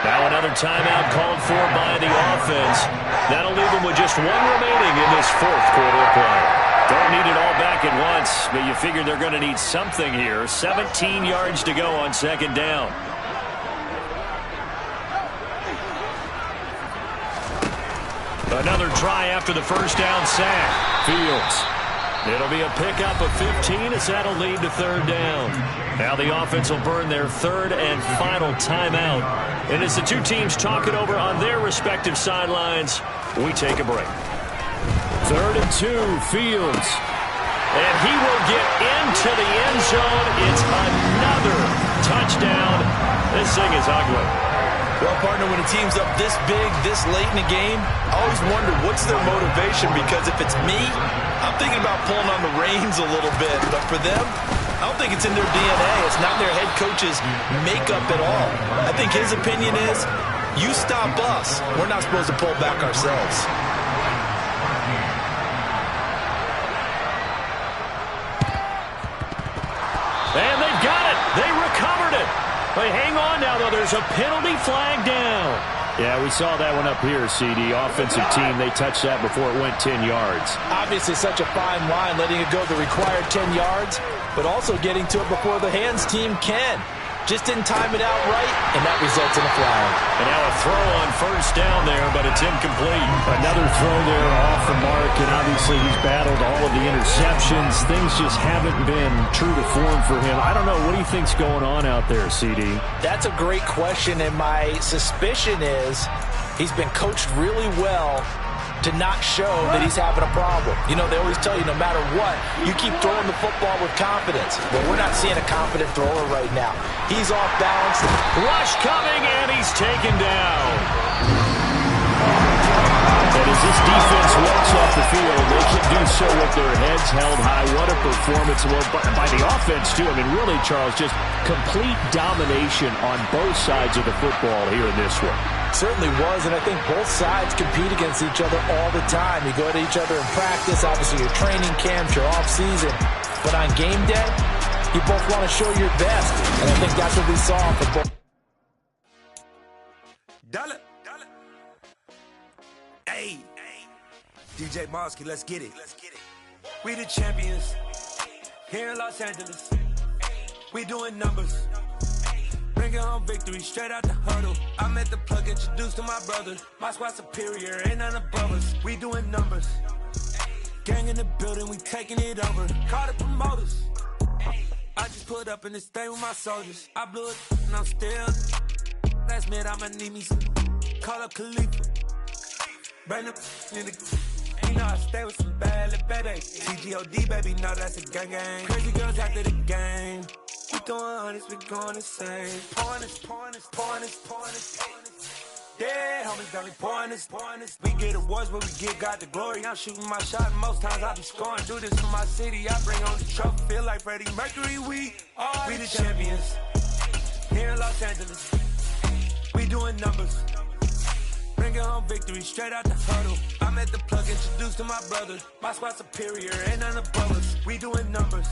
Now another timeout called for by the offense. That'll leave them with just 1 remaining in this 4th quarter of play. Don't need it all back at once, but you figure they're going to need something here. 17 yards to go on 2nd down. Another try after the 1st down sack. Fields. It'll be a pickup of 15 as that'll lead to 3rd down. Now the offense will burn their 3rd and final timeout. And as the 2 teams talk it over on their respective sidelines, we take a break. 3rd and 2, Fields. And he will get into the end zone. It's another touchdown. This thing is ugly. Well, partner, when a team's up this big, this late in the game, I always wonder what's their motivation, because if it's me, I'm thinking about pulling on the reins a little bit. But for them, I don't think it's in their DNA. It's not their head coach's makeup at all. I think his opinion is, you stop us, we're not supposed to pull back ourselves. And they've got it. They recovered it. They hang on now, though. There's a penalty flag down. Yeah, we saw that one up here, CD. Offensive team, they touched that before it went 10 yards. Obviously such a fine line, letting it go the required 10 yards, but also getting to it before the hands team can. Just didn't time it out right, and that results in a flag. And now a throw on 1st down there, but it's incomplete. Another throw there off the mark, and obviously he's battled all of the interceptions. Things just haven't been true to form for him. I don't know. What do you think's going on out there, CD? That's a great question, and my suspicion is he's been coached really well to not show that he's having a problem. You know, they always tell you no matter what, you keep throwing the football with confidence. Well, we're not seeing a confident thrower right now. He's off balance. Rush coming, and he's taken down. And as this defense walks off the field, they can do so with their heads held high. What a performance by the offense, too. I mean, really, Charles, just complete domination on both sides of the football here in this one. Certainly was, and I think both sides compete against each other all the time. You go at each other in practice, obviously your training camps, your off-season. But on game day, you both want to show your best, and I think that's what we saw for both. Dollar. Hey, DJ Mosky, let's get it. We the champions here in Los Angeles. We doing numbers. Bringing home victory straight out the huddle. I met the plug, introduced to my brother. My squad superior, ain't none above us. We doing numbers. Gang in the building, we taking it over. Call the promoters. I just put up in this thing with my soldiers. I blew it and I'm still. Last minute I'ma need me some. Call up Khalifa. Bring up in the. You know I stay with some bad little baby. CGOD baby, no that's a gang gang. Crazy girls after the game. We going honest, we going insane. Pouring this. Yeah, homies got me pouring this. We get awards, but we give God the glory. I'm shooting my shot, and most times I be scoring. Do this for my city, I bring on the trophy. Feel like Freddie Mercury, we the champions. Here in Los Angeles, we doing numbers. Bringing home victory straight out the huddle. I'm at the plug, introduced to my brother. My squad superior, ain't none above us. We doing numbers.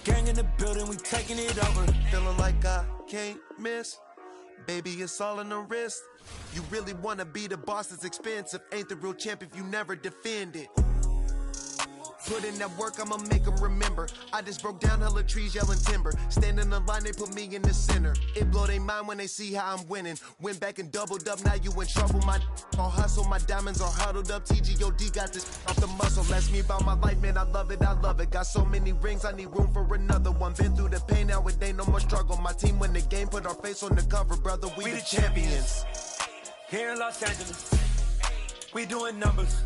Gang in the building, we taking it over. Feeling like I can't miss. Baby, it's all in the wrist. You really wanna be the boss, it's expensive. Ain't the real champ if you never defend it. Put in that work, I'ma make them remember. I just broke down hella trees, yelling timber. Stand in the line, they put me in the center. It blow their mind when they see how I'm winning. Went back and doubled up, now you in trouble. My all hustle, my diamonds are huddled up. TGOD got this off the muscle. Ask me about my life, man, I love it, I love it. Got so many rings, I need room for another one. Been through the pain, now it ain't no more struggle. My team win the game, put our face on the cover, brother. We the champions. Here in Los Angeles, we doing numbers.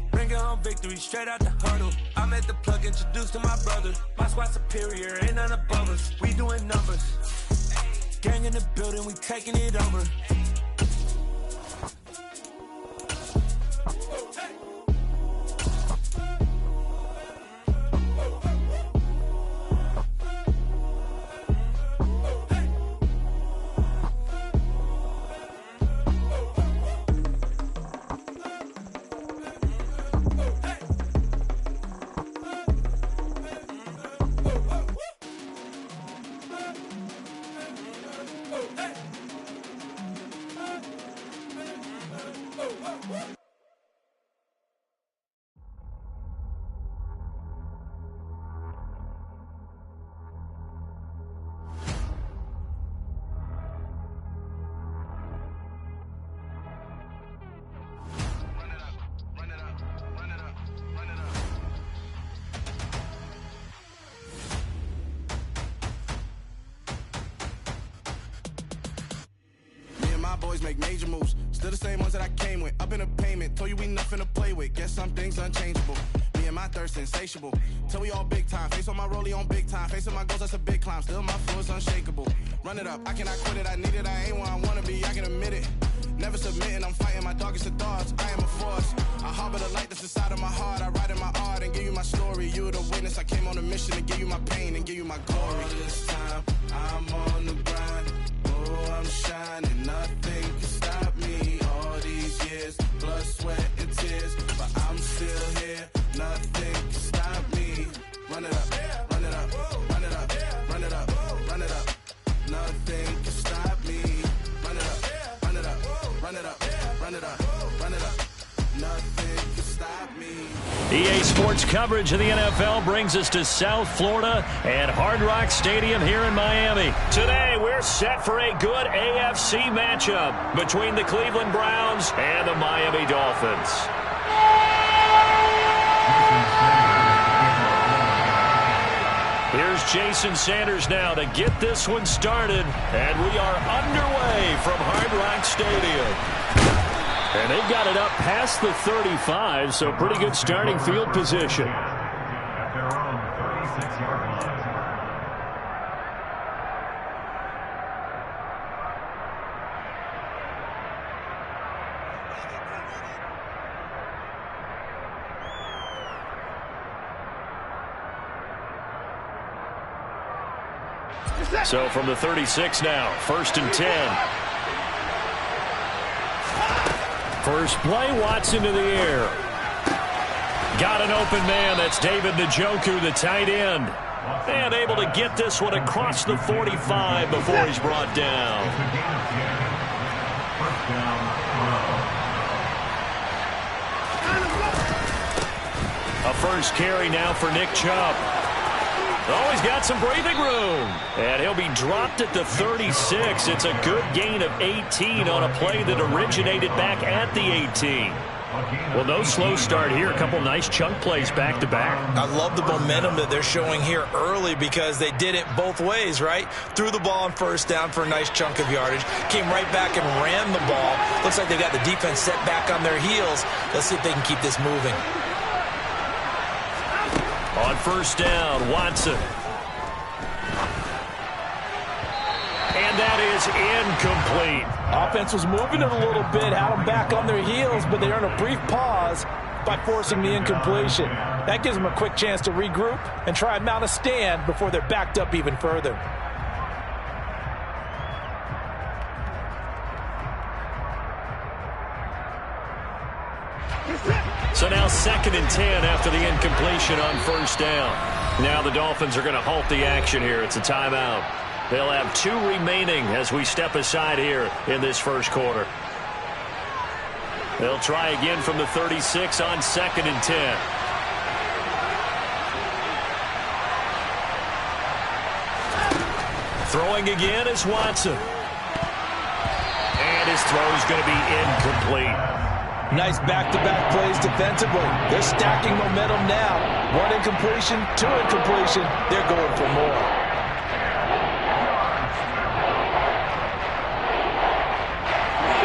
Bringing home victory straight out the huddle. I'm at the plug, introduced to my brother. My squad superior, ain't none above us. We doing numbers. Gang in the building, we taking it over. Boys make major moves, still the same ones that I came with. Up in a payment, told you we nothing to play with. Guess some things unchangeable. Me and my thirst insatiable. Till we all big time. Face on my rollie on big time. Facing my goals, that's a big climb. Still my flow is unshakable. Run it up, I cannot quit it. I need it, I ain't where I wanna be. I can admit it. Never submitting, I'm fighting my darkest of thoughts. I am a force. I harbor the light that's inside of my heart. I write in my art and give you my story. You the witness. I came on a mission to give you my pain and give you my glory. All this time, I'm on the grind. Oh, I'm shining. Nothing can stop me. All these years, blood, sweat, and tears, but I'm still here. Nothing can stop me. Run it up, run it up, run it up, run it up, run it up. Nothing can stop me. Run it up, run it up, run it up, run it up, run it up. Nothing can stop me. EA Sports coverage of the NFL brings us to South Florida and Hard Rock Stadium here in Miami. Today, we're set for a good AFC matchup between the Cleveland Browns and the Miami Dolphins. Here's Jason Sanders now to get this one started, and we are underway from Hard Rock Stadium. And they've got it up past the 35, so pretty good starting field position. So from the 36 now, 1st and 10. First play, Watson to the air. Got an open man. That's David Njoku, the tight end. And able to get this one across the 45 before he's brought down. A first carry now for Nick Chubb. Oh, he's got some breathing room. And he'll be dropped at the 36. It's a good gain of 18 on a play that originated back at the 18. Well, no slow start here. A couple nice chunk plays back-to-back. I love the momentum that they're showing here early because they did it both ways, right? Threw the ball on first down for a nice chunk of yardage. Came right back and ran the ball. Looks like they got the defense set back on their heels. Let's see if they can keep this moving. On first down, Watson. And that is incomplete. Offense was moving it a little bit, had them back on their heels, but they earned a brief pause by forcing the incompletion. That gives them a quick chance to regroup and try and mount a stand before they're backed up even further. So now 2nd and 10 after the incompletion on first down. Now the Dolphins are going to halt the action here. It's a timeout. They'll have 2 remaining as we step aside here in this first quarter. They'll try again from the 36 on 2nd and 10. Throwing again is Watson. And his throw is going to be incomplete. Nice back-to-back plays defensively. They're stacking momentum now. 1 incompletion, 2 incompletion. They're going for more.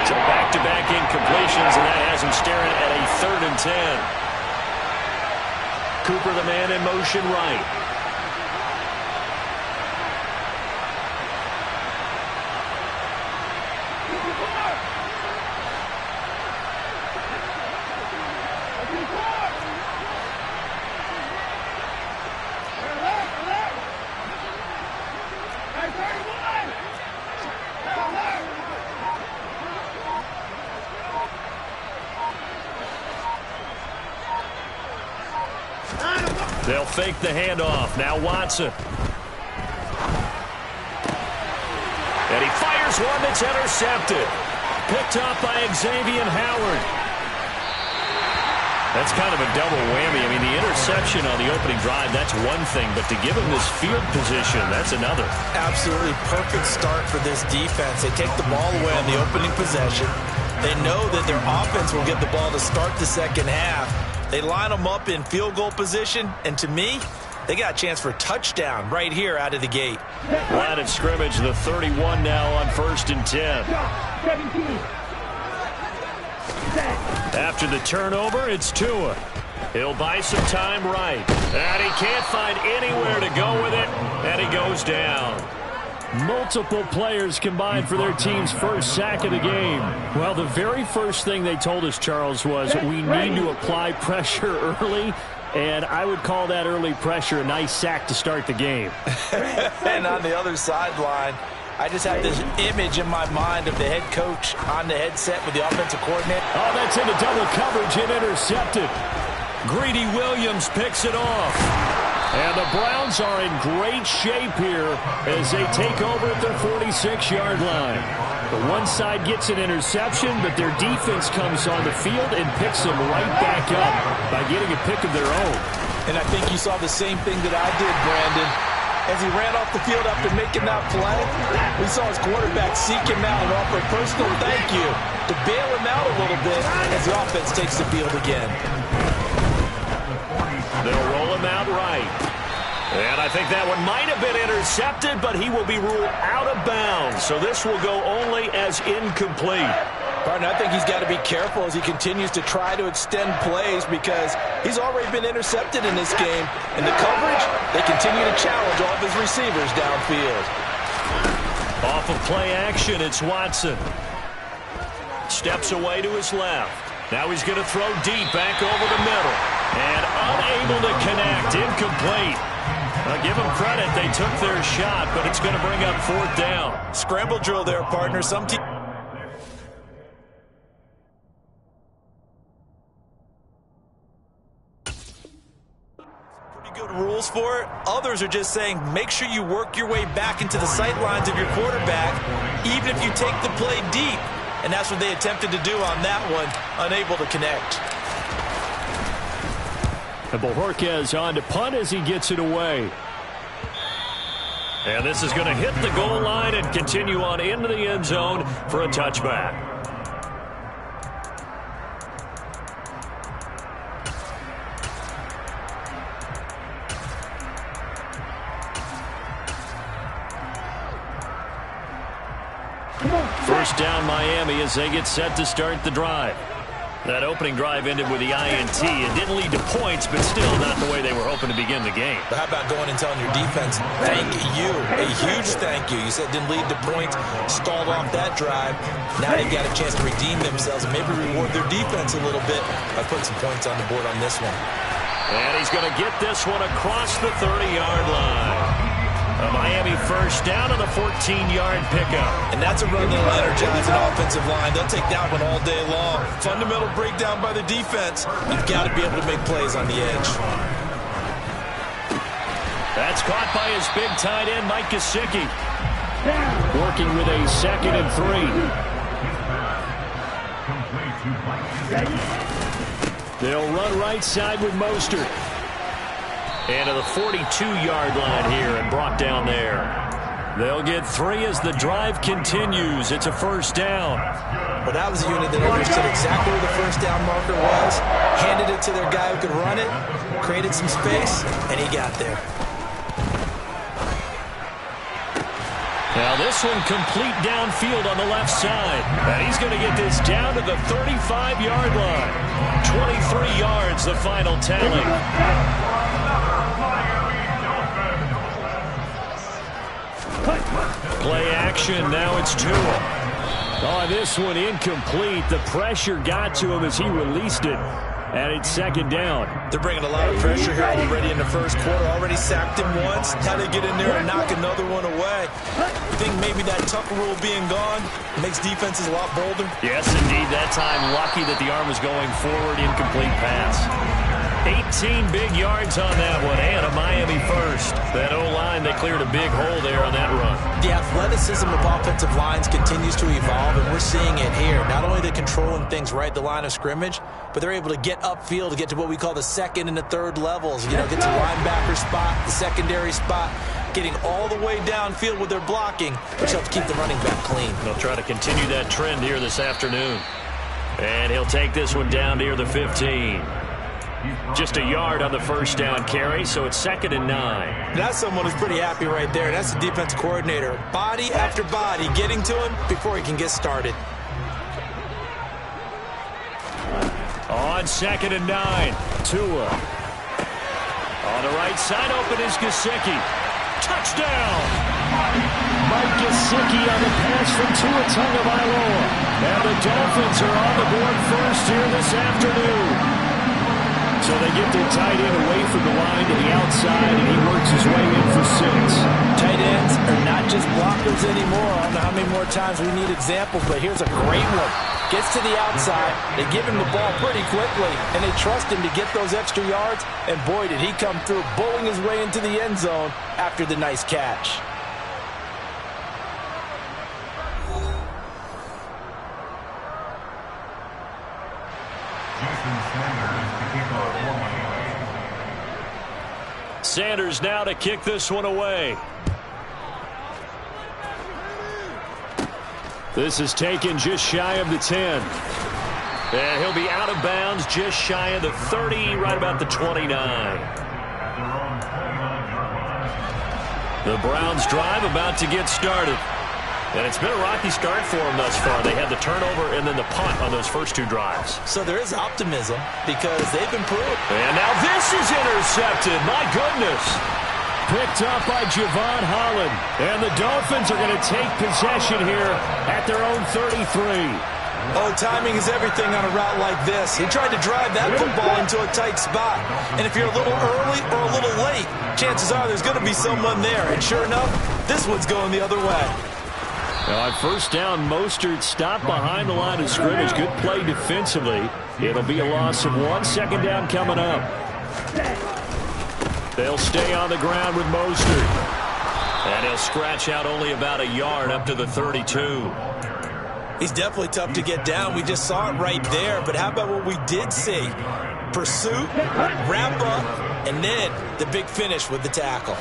So back-to-back incompletions, and that has him staring at a 3rd and 10. Cooper, the man in motion right. They'll fake the handoff. Now Watson. And he fires one that's intercepted. Picked up by Xavier Howard. That's kind of a double whammy. I mean, the interception on the opening drive, that's one thing. But to give him this field position, that's another. Absolutely perfect start for this defense. They take the ball away on the opening possession. They know that their offense will get the ball to start the second half. They line them up in field goal position, and to me, they got a chance for a touchdown right here out of the gate. Line of scrimmage, the 31 now on 1st and 10. After the turnover, it's Tua. He'll buy some time right. And he can't find anywhere to go with it, and he goes down. Multiple players combined for their team's first sack of the game. Well, the very first thing they told us, Charles, was we need to apply pressure early, and I would call that early pressure a nice sack to start the game. And on the other sideline, I just have this image in my mind of the head coach on the headset with the offensive coordinator. Oh, that's into double coverage and intercepted. Greedy Williams picks it off. And the Browns are in great shape here as they take over at their 46-yard line. The one side gets an interception, but their defense comes on the field and picks them right back up by getting a pick of their own. And I think you saw the same thing that I did, Brandon. As he ran off the field after making that play, we saw his quarterback seek him out and offer a personal thank you to bail him out a little bit as the offense takes the field again. They'll roll him out right. And I think that one might have been intercepted, but he will be ruled out of bounds. So this will go only as incomplete. Partner, I think he's got to be careful as he continues to try to extend plays because he's already been intercepted in this game. And the coverage, they continue to challenge all of his receivers downfield. Off of play action, it's Watson. Steps away to his left. Now he's going to throw deep back over the middle. And unable to connect, incomplete. I'll give them credit, they took their shot, but it's going to bring up 4th down. Scramble drill there, partner. Some team. Pretty good rules for it. Others are just saying make sure you work your way back into the sight lines of your quarterback, even if you take the play deep. And that's what they attempted to do on that one, unable to connect. And Bojorquez on to punt as he gets it away. And this is going to hit the goal line and continue on into the end zone for a touchback. First down Miami as they get set to start the drive. That opening drive ended with the INT. It didn't lead to points, but still not the way they were hoping to begin the game. But how about going and telling your defense, thank you, a huge thank you. You said it didn't lead to points, stalled off that drive. Now they've got a chance to redeem themselves and maybe reward their defense a little bit by putting some points on the board on this one. And he's going to get this one across the 30-yard line. A Miami first down on the 14-yard pickup. And that's a run that'll energize an offensive line. They'll take that one all day long. Fundamental breakdown by the defense. You've got to be able to make plays on the edge. That's caught by his big tight end, Mike Gesicki. Working with a 2nd and 3. They'll run right side with Mostert. And to the 42-yard line here and brought down there. They'll get 3 as the drive continues. It's a first down. Well, that was a unit that understood exactly where the first down marker was, handed it to their guy who could run it, created some space, and he got there. Now this one complete downfield on the left side. And he's going to get this down to the 35-yard line. 23 yards, the final tally. Play action, now it's Tua. Oh, this one incomplete. The pressure got to him as he released it. And it's 2nd down. They're bringing a lot of pressure here already in the first quarter. Already sacked him once. How to get in there and knock another one away. I think maybe that Tucker rule being gone makes defenses a lot bolder. Yes, indeed. That time lucky that the arm was going forward. Incomplete pass. 18 big yards on that one, and a Miami first. That O-line, they cleared a big hole there on that run. The athleticism of offensive lines continues to evolve, and we're seeing it here. Not only are they controlling things right at the line of scrimmage, but they're able to get upfield to get to what we call the 2nd and the 3rd levels. You know, get to the linebacker spot, the secondary spot, getting all the way downfield with their blocking, which helps keep the running back clean. They'll try to continue that trend here this afternoon. And he'll take this one down near the 15. Just a yard on the first down carry, so it's 2nd and 9. That's someone who's pretty happy right there. That's the defense coordinator. Body after body, getting to him before he can get started. On 2nd and 9, Tua. On the right side, open is Gesicki. Touchdown! Mike Gesicki on the pass from Tua Tagovailoa. And the Dolphins are on the board first here this afternoon. So they get their tight end away from the line to the outside, and he works his way in for 6. Tight ends are not just blockers anymore. I don't know how many more times we need examples, but here's a great one. Gets to the outside, they give him the ball pretty quickly, and they trust him to get those extra yards, and boy, did he come through, bowling his way into the end zone after the nice catch. Sanders now to kick this one away. This is taken just shy of the 10. And he'll be out of bounds just shy of the 30, right about the 29. The Browns drive about to get started. And it's been a rocky start for them thus far. They had the turnover and then the punt on those first 2 drives. So there is optimism because they've improved. And now this is intercepted. My goodness. Picked up by Javon Holland. And the Dolphins are going to take possession here at their own 33. Oh, timing is everything on a route like this. He tried to drive that football into a tight spot. And if you're a little early or a little late, chances are there's going to be someone there. And sure enough, this one's going the other way. Now on first down, Mostert stopped behind the line of scrimmage. Good play defensively. It'll be a loss of 1. 2nd down coming up. They'll stay on the ground with Mostert. And he'll scratch out only about a yard up to the 32. He's definitely tough to get down. We just saw it right there. But how about what we did see? Pursuit, wrap up, and then the big finish with the tackle.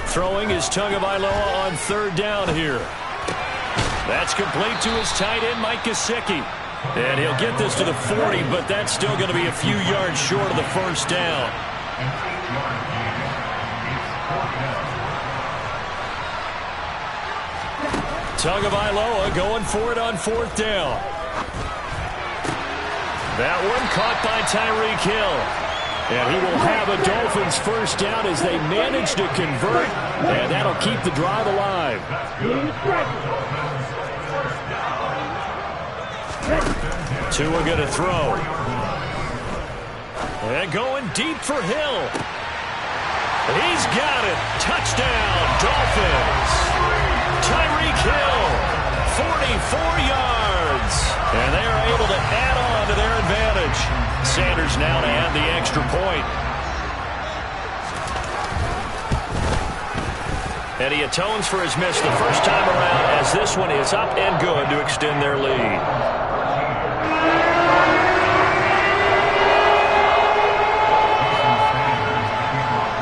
Throwing is Tagovailoa on 3rd down here. That's complete to his tight end, Mike Gesicki. And he'll get this to the 40, but that's still going to be a few yards short of the first down. Tagovailoa going for it on 4th down. That one caught by Tyreek Hill. And he will have a Dolphins first down as they manage to convert. And that'll keep the drive alive. Tua going to throw. And going deep for Hill. He's got it. Touchdown, Dolphins. Tyreek Hill, 44 yards. And they are able to add on to their advantage. Sanders now to add the extra point. And he atones for his miss the first time around as this one is up and good to extend their lead.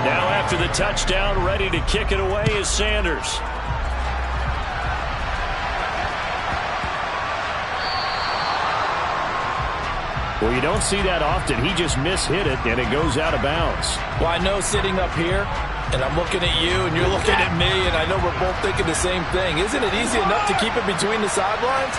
Now after the touchdown, ready to kick it away is Sanders. Well, you don't see that often. He just mishit it, and it goes out of bounds. Well, I know sitting up here, and I'm looking at you, and you're looking at me, and I know we're both thinking the same thing. Isn't it easy enough to keep it between the sidelines?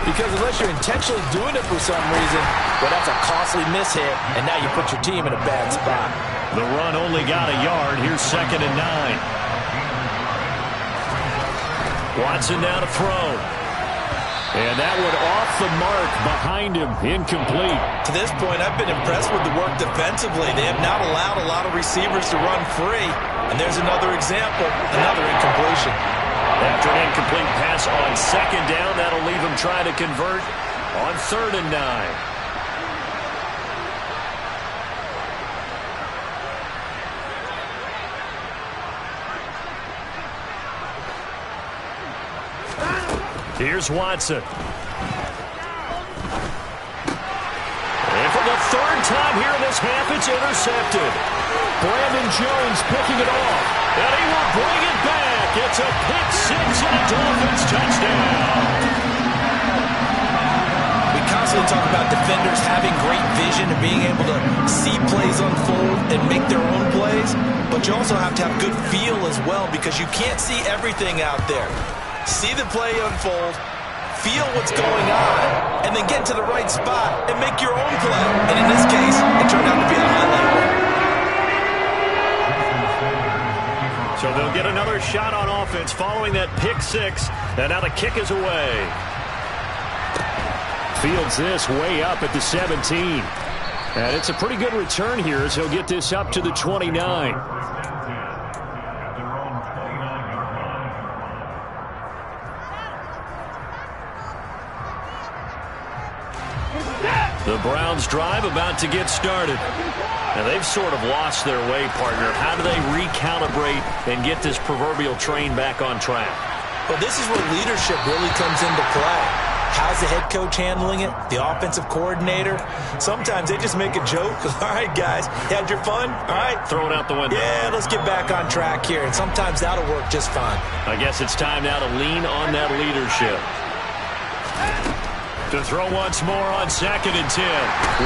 Because unless you're intentionally doing it for some reason, well, that's a costly mishit, and now you put your team in a bad spot. The run only got a yard. Here's 2nd and 9. Watson now to throw. And that one off the mark behind him. Incomplete. To this point, I've been impressed with the work defensively. They have not allowed a lot of receivers to run free. And there's another example, another incompletion. After an incomplete pass on 2nd down, that'll leave him trying to convert on 3rd and 9. Here's Watson. And for the 3rd time here in this half, it's intercepted. Brandon Jones picking it off. And he will bring it back. It's a pick 6 and a Dolphins touchdown. We constantly talk about defenders having great vision and being able to see plays unfold and make their own plays. But you also have to have good feel as well because you can't see everything out there. See the play unfold, feel what's going on, and then get to the right spot and make your own play. And in this case, it turned out to be a highlight one. So they'll get another shot on offense following that pick 6, and now the kick is away. Fields this way up at the 17. And it's a pretty good return here as he'll get this up to the 29. The Browns drive about to get started. Now they've sort of lost their way, partner. How do they recalibrate and get this proverbial train back on track? Well, this is where leadership really comes into play. How's the head coach handling it? The offensive coordinator? Sometimes they just make a joke. All right, guys, you had your fun? All right. Throw it out the window. Yeah, let's get back on track here. And sometimes that'll work just fine. I guess it's time now to lean on that leadership. To throw once more on 2nd and 10.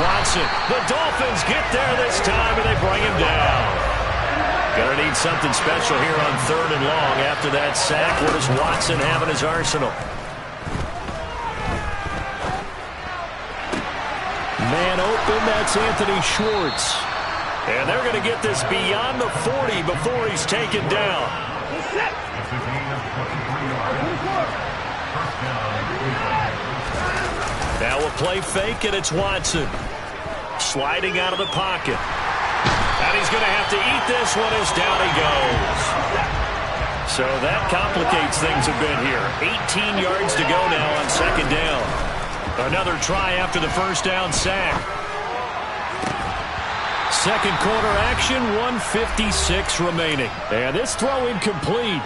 Watson. The Dolphins get there this time, and they bring him down. Gonna need something special here on 3rd and long after that sack. What does Watson have in his arsenal? Man open, that's Anthony Schwartz. And they're going to get this beyond the 40 before he's taken down. Now a play fake, and it's Watson. Sliding out of the pocket. And he's going to have to eat this one as down he goes. So that complicates things a bit here. 18 yards to go now on 2nd down. Another try after the first down sack. 2nd quarter action, 1:56 remaining. And this throw incomplete.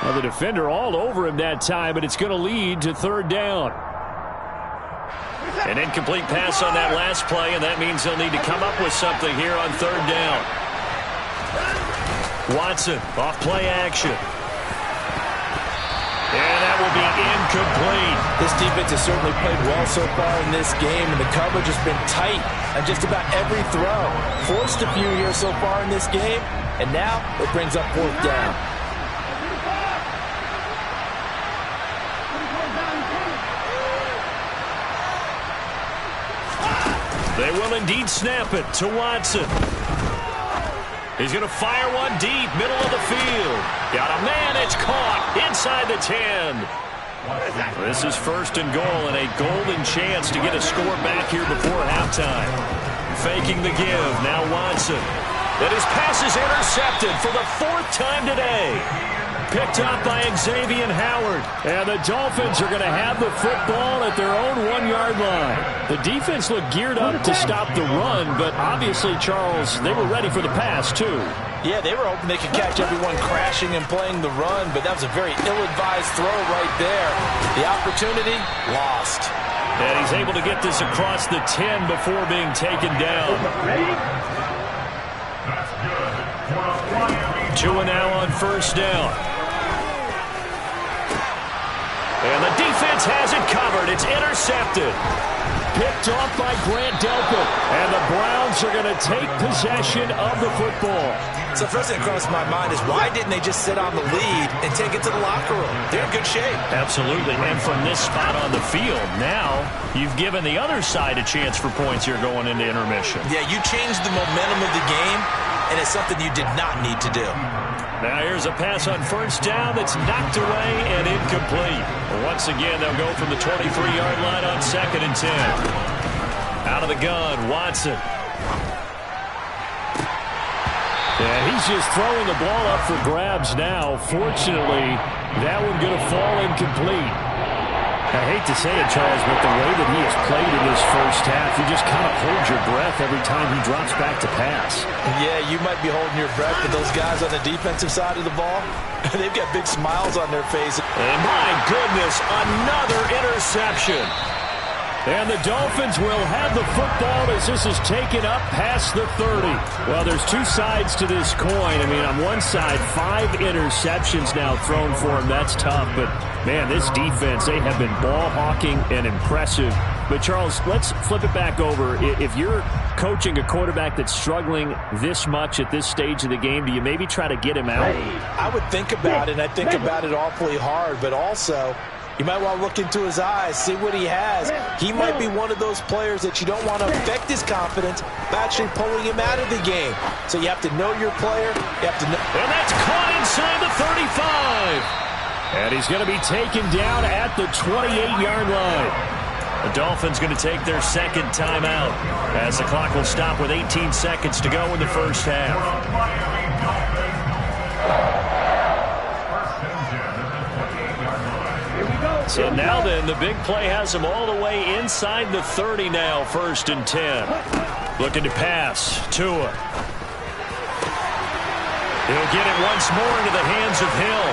Now the defender all over him that time, but it's going to lead to 3rd down. An incomplete pass on that last play, and that means they'll need to come up with something here on 3rd down. Watson, off play action. And that will be incomplete. This defense has certainly played well so far in this game, and the coverage has been tight on just about every throw. Forced a few here so far in this game, and now it brings up 4th down. They will indeed snap it to Watson. He's going to fire one deep, middle of the field. Got a man, it's caught inside the 10. This is 1st and goal, and a golden chance to get a score back here before halftime. Faking the give. Now Watson. And his pass is intercepted for the 4th time today. Picked up by Xavier Howard. And the Dolphins are going to have the football at their own 1-yard line. The defense looked geared up to stop the run, but obviously, Charles, they were ready for the pass, too. Yeah, they were hoping they could catch everyone crashing and playing the run, but that was a very ill-advised throw right there. The opportunity, lost. And he's able to get this across the 10 before being taken down. 2 now on first down. And the defense has it covered. It's intercepted. Picked off by Grant Delpit. And the Browns are going to take possession of the football. So first thing that crossed my mind is why didn't they just sit on the lead and take it to the locker room? They're in good shape. Absolutely. And from this spot on the field, now you've given the other side a chance for points here going into intermission. Yeah, you changed the momentum of the game, and it's something you did not need to do. Now here's a pass on first down that's knocked away and incomplete. Once again, they'll go from the 23-yard line on 2nd and 10. Out of the gun, Watson. Yeah, he's just throwing the ball up for grabs now. Fortunately, that one going to fall incomplete. I hate to say it, Charles, but the way that he has played in this first half, you just kind of hold your breath every time he drops back to pass. Yeah, you might be holding your breath, but those guys on the defensive side of the ball, they've got big smiles on their faces. And my goodness, another interception. And the Dolphins will have the football as this is taken up past the 30. Well, there's 2 sides to this coin. I mean, on one side, 5 interceptions now thrown for him. That's tough. But, man, this defense, they have been ball hawking and impressive. But, Charles, let's flip it back over. If you're coaching a quarterback that's struggling this much at this stage of the game, do you maybe try to get him out? I would think about it, and I think about it awfully hard. But also, you might want to look into his eyes, see what he has. He might be one of those players that you don't want to affect his confidence by actually pulling him out of the game. So you have to know your player. You have to know. And that's caught inside the 35. And he's going to be taken down at the 28-yard line. The Dolphins going to take their 2nd timeout as the clock will stop with 18 seconds to go in the first half. So now then, the big play has them all the way inside the 30 now, 1st and 10. Looking to pass. Tua. He'll get it once more into the hands of Hill.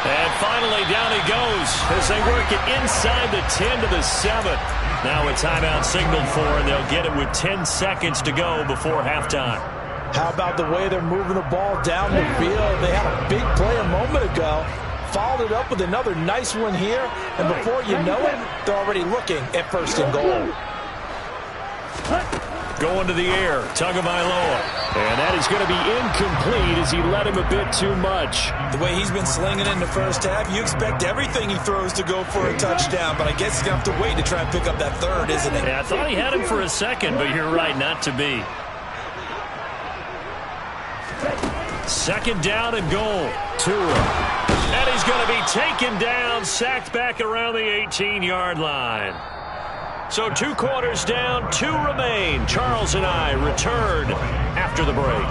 And finally, down he goes as they work it inside the 10 to the 7. Now a timeout signaled for, and they'll get it with 10 seconds to go before halftime. How about the way they're moving the ball down the field? They had a big play a moment ago. Followed it up with another nice one here, and before you know it, they're already looking at 1st and goal. Going to the air, Tagovailoa. And that is going to be incomplete as he led him a bit too much. The way he's been slinging in the first half, you expect everything he throws to go for a touchdown, but I guess he's going to have to wait to try and pick up that 3rd, isn't he? Yeah, I thought he had him for a second, but you're right, not to be. 2nd down and goal. Tua. And he's going to be taken down, sacked back around the 18-yard line. So 2 quarters down, 2 remain. Charles and I return after the break.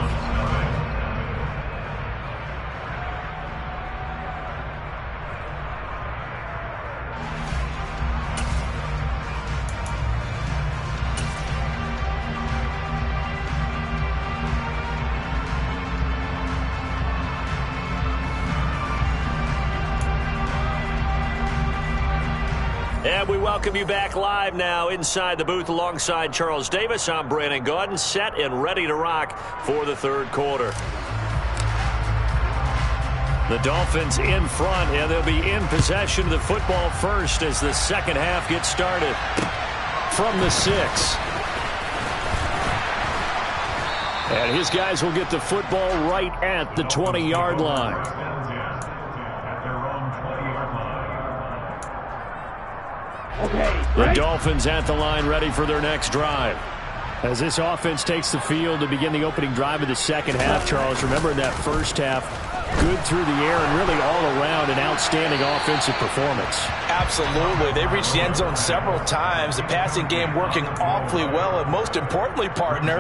And we welcome you back live now inside the booth alongside Charles Davis. I'm Brandon Gaudin, set and ready to rock for the 3rd quarter. The Dolphins in front, and they'll be in possession of the football first as the 2nd half gets started. From the 6. And his guys will get the football right at the 20-yard line. The Dolphins at the line ready for their next drive. As this offense takes the field to begin the opening drive of the 2nd half, Charles, remember in that first half, good through the air and really all around, and now outstanding offensive performance. Absolutely. They reached the end zone several times. The passing game working awfully well, and most importantly, partner.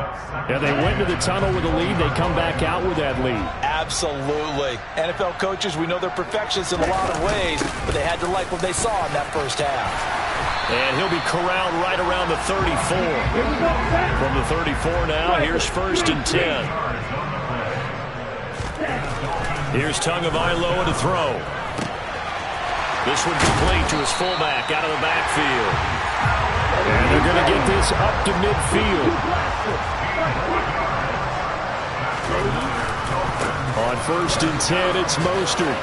Yeah, they went to the tunnel with a lead. They come back out with that lead. Absolutely. NFL coaches, we know they're perfectionists in a lot of ways, but they had to like what they saw in that first half. And he'll be corralled right around the 34. From the 34 now, here's 1st and 10. Here's Tagovailoa to throw. This one complete to his fullback out of the backfield. And they're going to get this up to midfield. On 1st and 10, it's Mostert.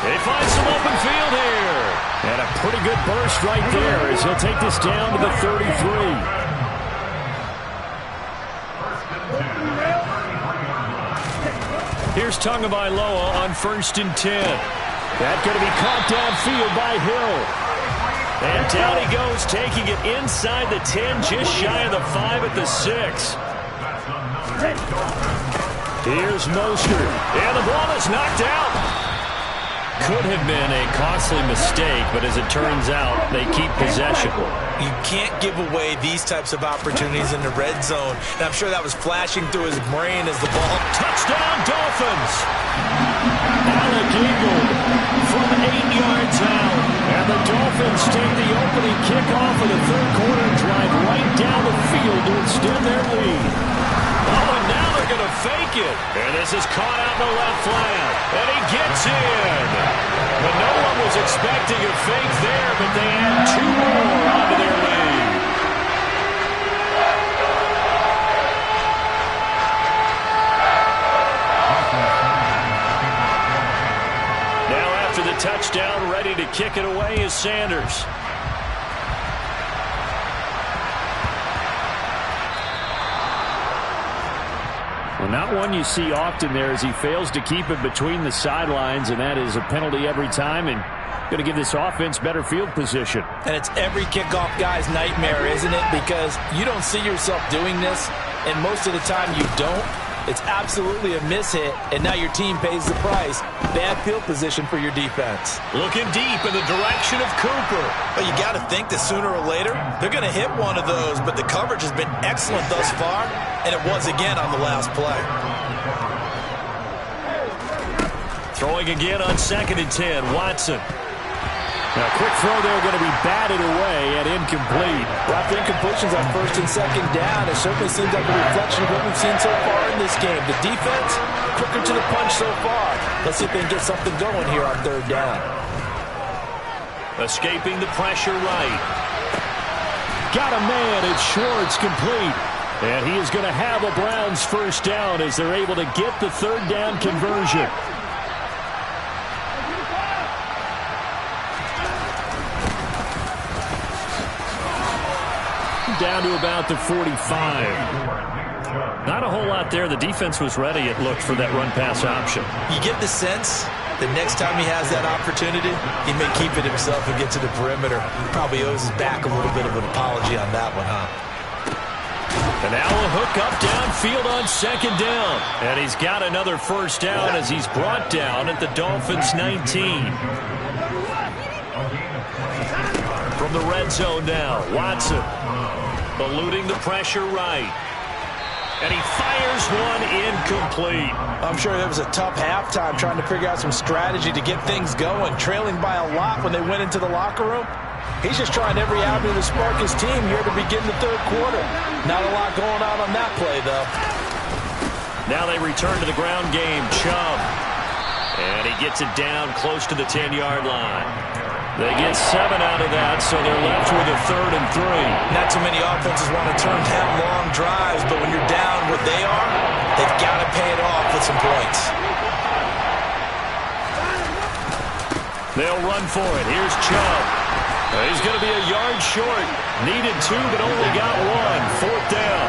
They find some open field here. And a pretty good burst right there as he'll take this down to the 33. Here's Tagovailoa on 1st and 10. That's going to be caught downfield by Hill. And down he goes, taking it inside the 10, just shy of the 5 at the 6. Here's Mostert. And the ball is knocked out. Could have been a costly mistake, but as it turns out, they keep possession. You can't give away these types of opportunities in the red zone. And I'm sure that was flashing through his brain as the ball. Touchdown, Dolphins! Alec Eagle from 8 yards out. And the Dolphins take the opening kickoff of the third quarter and drive right down the field to extend their lead. Oh, and now they're going to fake it. And this is caught out in the left flat. And he gets in. But no one was expecting a fake there, but they add 2 more onto their lead. Now after the touchdown, ready to kick it away is Sanders. Well, not one you see often there as he fails to keep it between the sidelines, and that is a penalty every time and going to give this offense better field position. And it's every kickoff guy's nightmare, isn't it? Because you don't see yourself doing this, and most of the time you don't. It's absolutely a mishit, and now your team pays the price. Bad field position for your defense. Looking deep in the direction of Cooper. But you got to think that sooner or later, they're going to hit one of those, but the coverage has been excellent thus far, and it was again on the last play. Throwing again on 2nd and 10, Watson. Now, quick throw there going to be batted away and incomplete. After incompletions on 1st and 2nd down, it certainly seems like a reflection of what we've seen so far in this game. The defense, quicker to the punch so far. Let's see if they can get something going here on 3rd down. Escaping the pressure right. Got a man, it's Schwartz, complete. And he is going to have a Browns 1st down as they're able to get the 3rd down conversion. Down to about the 45. Not a whole lot there. The defense was ready, it looked, for that run-pass option. You get the sense that next time he has that opportunity, he may keep it himself and get to the perimeter. He probably owes his back a little bit of an apology on that one, huh? And now a hook up downfield on 2nd down. And he's got another 1st down as he's brought down at the Dolphins' 19. From the red zone now, Watson. Eluding the pressure right. And he fires one incomplete. I'm sure it was a tough halftime trying to figure out some strategy to get things going. Trailing by a lot when they went into the locker room. He's just trying every avenue to spark his team here to begin the 3rd quarter. Not a lot going on that play, though. Now they return to the ground game. Chubb. And he gets it down close to the 10-yard line. They get 7 out of that, so they're left with a 3rd and 3. Not too many offenses want to turn down long drives, but when you're down what they are, they've got to pay it off with some points. They'll run for it. Here's Chubb. He's going to be a yard short. Needed 2, but only got 1. 4th down.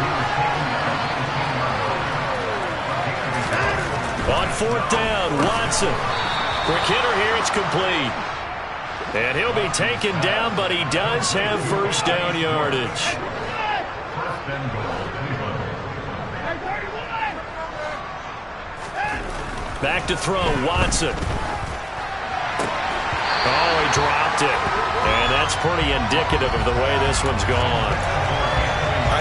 On 4th down, Watson. Quick hitter here, it's complete. And he'll be taken down, but he does have 1st down yardage. Back to throw, Watson. they dropped it. And that's pretty indicative of the way this one's gone.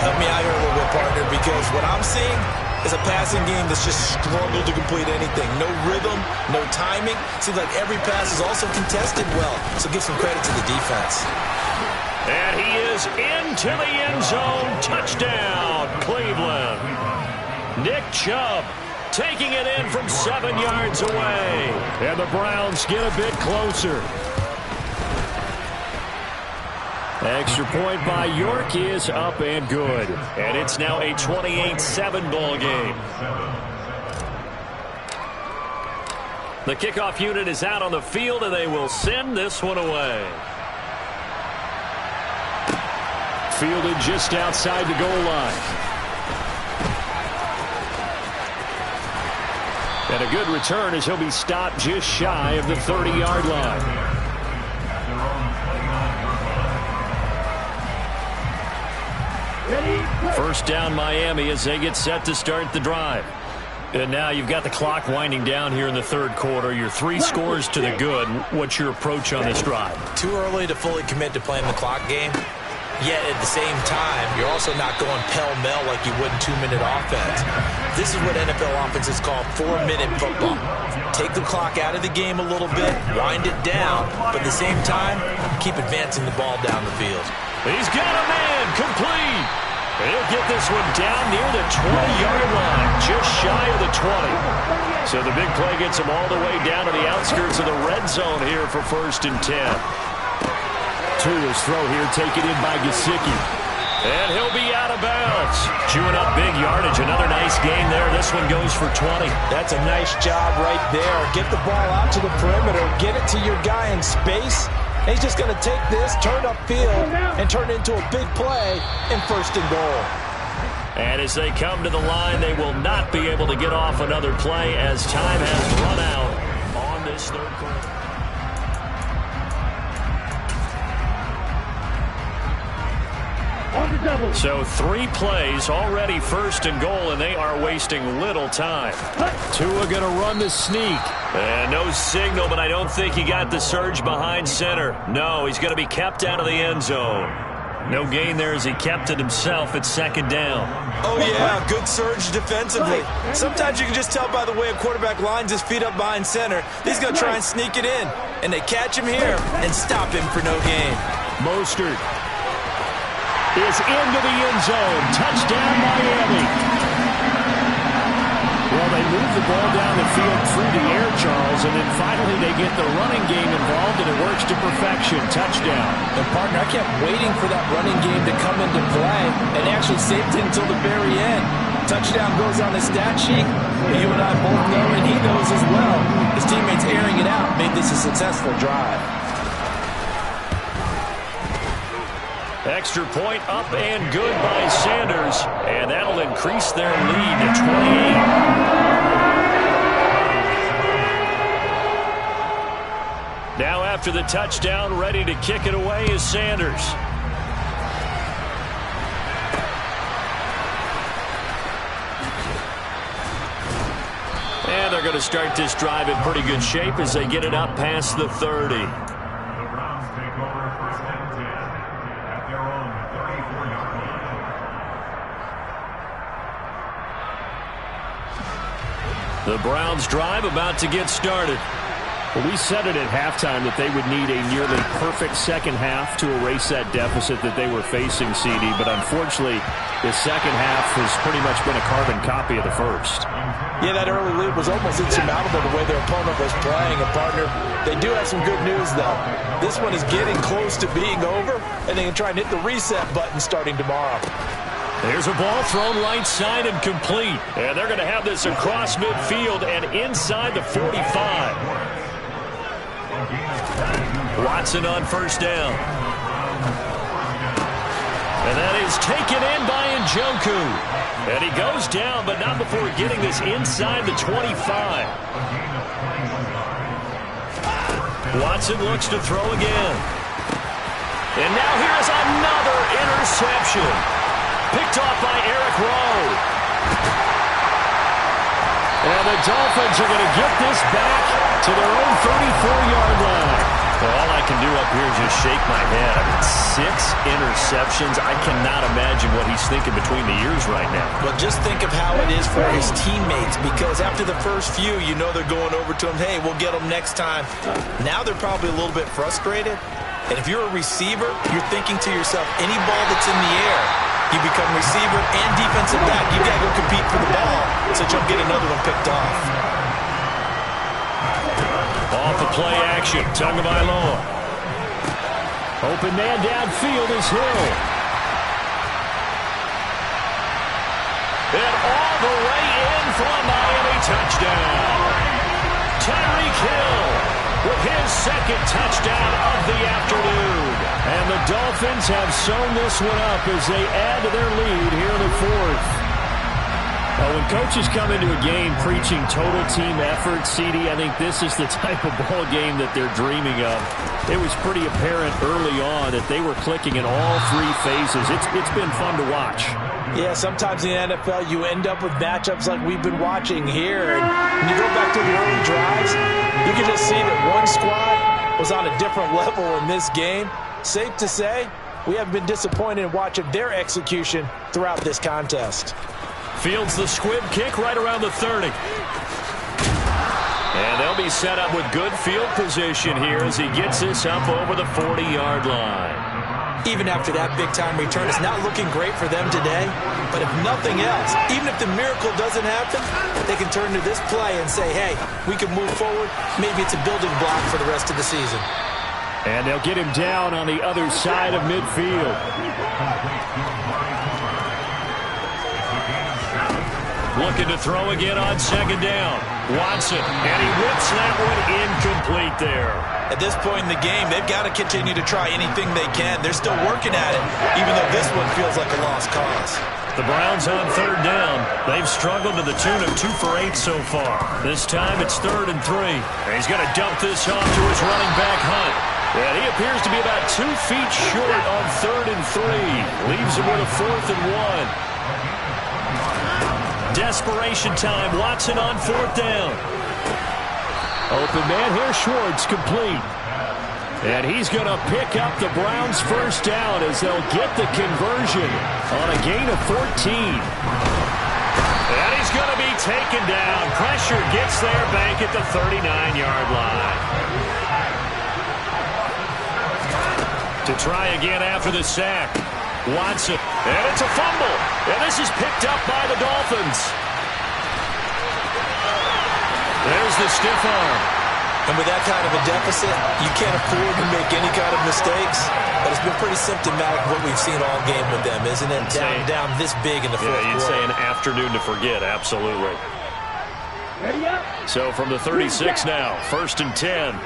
Help me out here a little bit, partner, because what I'm seeing is a passing game that's just struggled to complete anything. No rhythm, no timing. Seems like every pass is also contested well. So give some credit to the defense. And he is into the end zone. Touchdown, Cleveland. Nick Chubb taking it in from 7 yards away. And the Browns get a bit closer. Extra point by York is up and good. And it's now a 28-7 ball game. The kickoff unit is out on the field, and they will send this one away. Fielded just outside the goal line. And a good return as he'll be stopped just shy of the 30-yard line. First down, Miami, as they get set to start the drive. And now you've got the clock winding down here in the third quarter. Your 3 scores to the good. What's your approach on this drive? Too early to fully commit to playing the clock game. Yet at the same time, you're also not going pell-mell like you would in 2-minute offense. This is what NFL offenses call 4-minute football. Take the clock out of the game a little bit, wind it down, but at the same time, keep advancing the ball down the field. He's got a man, complete. He'll get this one down near the 20-yard line, just shy of the 20. So the big play gets him all the way down to the outskirts of the red zone here for 1st and 10. Tua's throw here taken in by Gesicki. And he'll be out of bounds. Chewing up big yardage. Another nice game there. This one goes for 20. That's a nice job right there. Get the ball out to the perimeter. Get it to your guy in space. And he's just going to take this, turn upfield, and turn it into a big play in 1st and goal. And as they come to the line, they will not be able to get off another play as time has run out on this third quarter. So 3 plays already 1st and goal, and they are wasting little time. Tua going to run the sneak. And no signal, but I don't think he got the surge behind center. No, he's going to be kept out of the end zone. No gain there as he kept it himself at 2nd down. Oh, yeah, good surge defensively. Sometimes you can just tell by the way a quarterback lines his feet up behind center. He's going to try and sneak it in. And they catch him here and stop him for no gain. Mostert is into the end zone. Touchdown, Miami. Well, they move the ball down the field through the air, Charles, and then finally they get the running game involved, and it works to perfection. Touchdown. And, partner, I kept waiting for that running game to come into play and actually saved it until the very end. Touchdown goes on the stat sheet. You and I both know, and he knows as well. His teammates airing it out made this a successful drive. Extra point up and good by Sanders, and that'll increase their lead to 28. Now after the touchdown, ready to kick it away is Sanders. And they're going to start this drive in pretty good shape as they get it up past the 30. The Browns drive about to get started. Well, we said it at halftime that they would need a nearly perfect second half to erase that deficit that they were facing, CD. But unfortunately, the second half has pretty much been a carbon copy of the first. Yeah, that early lead was almost insurmountable the way their opponent was playing. And, partner, they do have some good news, though. This one is getting close to being over, and they can try and hit the reset button starting tomorrow. There's a ball thrown right side and complete. And they're going to have this across midfield and inside the 45. Watson on 1st down. And that is taken in by Njoku. And he goes down, but not before getting this inside the 25. Watson looks to throw again. And now here's another interception. Picked off by Eric Rowe. And the Dolphins are going to get this back to their own 34-yard line. Well, all I can here and just shake my head. I mean, 6 interceptions. I cannot imagine what he's thinking between the ears right now. Well, just think of how it is for his teammates, because after the first few, you know they're going over to him, hey, we'll get them next time. Now they're probably a little bit frustrated. And if you're a receiver, you're thinking to yourself, any ball that's in the air, you become receiver and defensive back. You got to go compete for the ball so you'll get another one picked off. Off the play action, Tagovailoa. Open man downfield is Hill. And all the way in for a Miami touchdown. Tyreek Hill with his second touchdown of the afternoon. And the Dolphins have sewn this one up as they add to their lead here in the fourth. When coaches come into a game preaching total team effort, CD, I think this is the type of ball game that they're dreaming of. It was pretty apparent early on that they were clicking in all 3 phases. It's been fun to watch. Yeah, sometimes in the NFL you end up with matchups like we've been watching here. And when you go back to the early drives, you can just see that one squad was on a different level in this game. Safe to say, we have been disappointed in watching their execution throughout this contest. Fields the squib kick right around the 30. And they'll be set up with good field position here as he gets this up over the 40-yard line. Even after that big-time return, it's not looking great for them today. But if nothing else, even if the miracle doesn't happen, they can turn to this play and say, hey, we can move forward. Maybe it's a building block for the rest of the season. And they'll get him down on the other side of midfield. Looking to throw again on second down. Watson, and he whips that one incomplete there. At this point in the game, they've got to continue to try anything they can. They're still working at it, even though this one feels like a lost cause. The Browns on third down. They've struggled to the tune of 2 for 8 so far. This time it's 3rd and 3. And he's going to dump this off to his running back, Hunt. And he appears to be about 2 feet short on 3rd and 3. Leaves him with a 4th and 1. Desperation time. Watson on 4th down. Open man here. Schwartz complete. And he's going to pick up the Browns' first down as they'll get the conversion on a gain of 14. And he's going to be taken down. Pressure gets there back at the 39-yard line. To try again after the sack. Watson, and it's a fumble, and this is picked up by the Dolphins. There's the stiff arm. And with that kind of a deficit, you can't afford to make any kind of mistakes. But it's been pretty symptomatic of what we've seen all game with them, isn't it? Down this big in the fourth quarter. You'd say an afternoon to forget, absolutely. So from the 36 now, 1st and 10.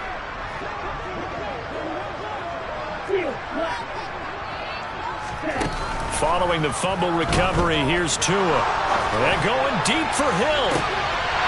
Following the fumble recovery, here's Tua. And going deep for Hill.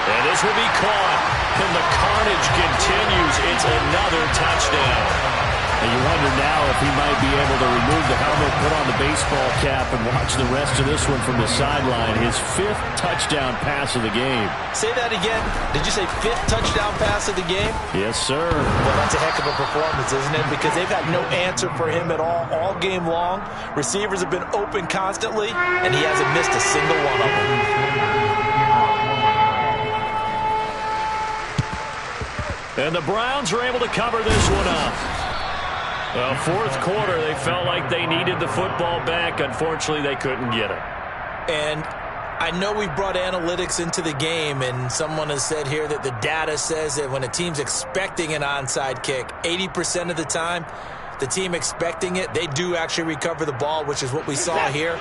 And this will be caught. And the carnage continues. It's another touchdown. And you wonder now if he might be able to remove the helmet, put on the baseball cap, and watch the rest of this one from the sideline. His 5th touchdown pass of the game. Say that again. Did you say 5th touchdown pass of the game? Yes, sir. Well, that's a heck of a performance, isn't it? Because they've had no answer for him at all game long. Receivers have been open constantly, and he hasn't missed a single one of them. And the Browns are able to cover this one up. Well, 4th quarter, they felt like they needed the football back. Unfortunately, they couldn't get it. And I know we've brought analytics into the game, and someone has said here that the data says that when a team's expecting an onside kick, 80% of the time, the team expecting it, they do actually recover the ball, which is what we saw here.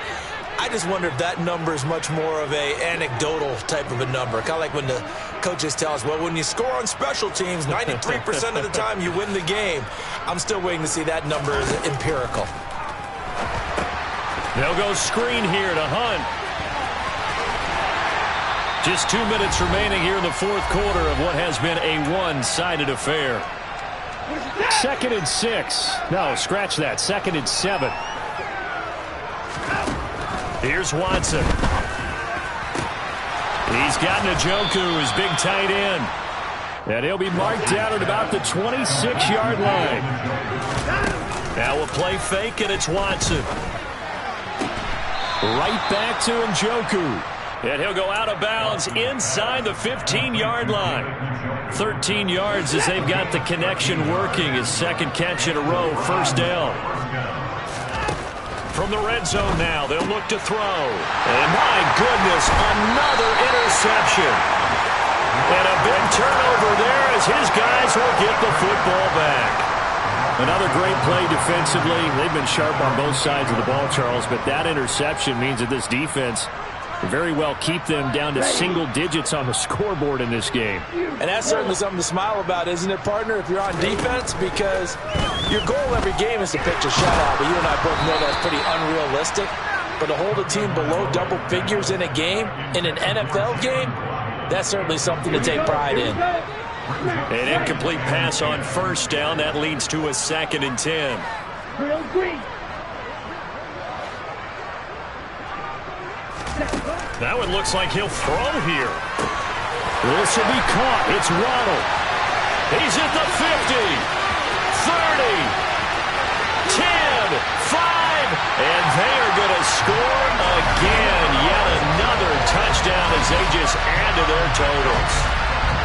I just wonder if that number is much more of a anecdotal type of a number. Kind of like when the coaches tell us, well, when you score on special teams, 93% of the time you win the game. I'm still waiting to see that number as empirical. They'll go screen here to Hunt. Just 2 minutes remaining here in the 4th quarter of what has been a one-sided affair. 2nd and 6. No, scratch that. 2nd and 7. Here's Watson. He's got Njoku, his big tight end. And he'll be marked down at about the 26-yard line. Now a play fake, and it's Watson. Right back to Njoku. And he'll go out of bounds inside the 15-yard line. 13 yards as they've got the connection working. His second catch in a row, first down. From the red zone now, they'll look to throw. And my goodness, another interception. And a big turnover there as his guys will get the football back. Another great play defensively. They've been sharp on both sides of the ball, Charles, but that interception means that this defense very well keep them down to single digits on the scoreboard in this game. And that's certainly something to smile about, isn't it, partner, if you're on defense? Because your goal every game is to pitch a shutout, but you and I both know that's pretty unrealistic. But to hold a team below double figures in a game, in an NFL game, that's certainly something to take pride in. An incomplete pass on first down. That leads to a 2nd and 10. That one looks like he'll throw here. This will be caught. It's Waddle. He's at the 50, 30, 10, 5, and they are going to score again. Yet another touchdown as they just add to their totals.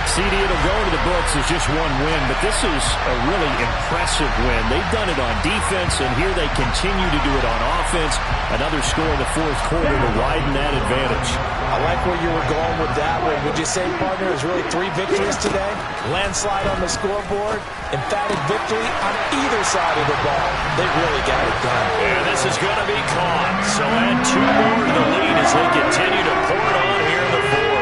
CD, it'll go into the books as just one win, but this is a really impressive win. They've done it on defense, and here they continue to do it on offense. Another score in the fourth quarter to widen that advantage. I like where you were going with that one. Would you say, partner, is really 3 victories today? Landslide on the scoreboard, emphatic victory on either side of the ball. They really got it done. And this is going to be caught. So add 2 more to the lead as they continue to pour it on here in the fourth.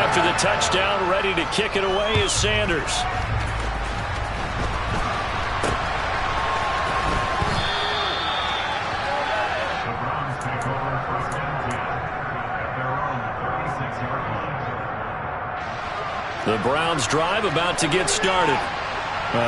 After the touchdown, ready to kick it away is Sanders. The Browns drive about to get started.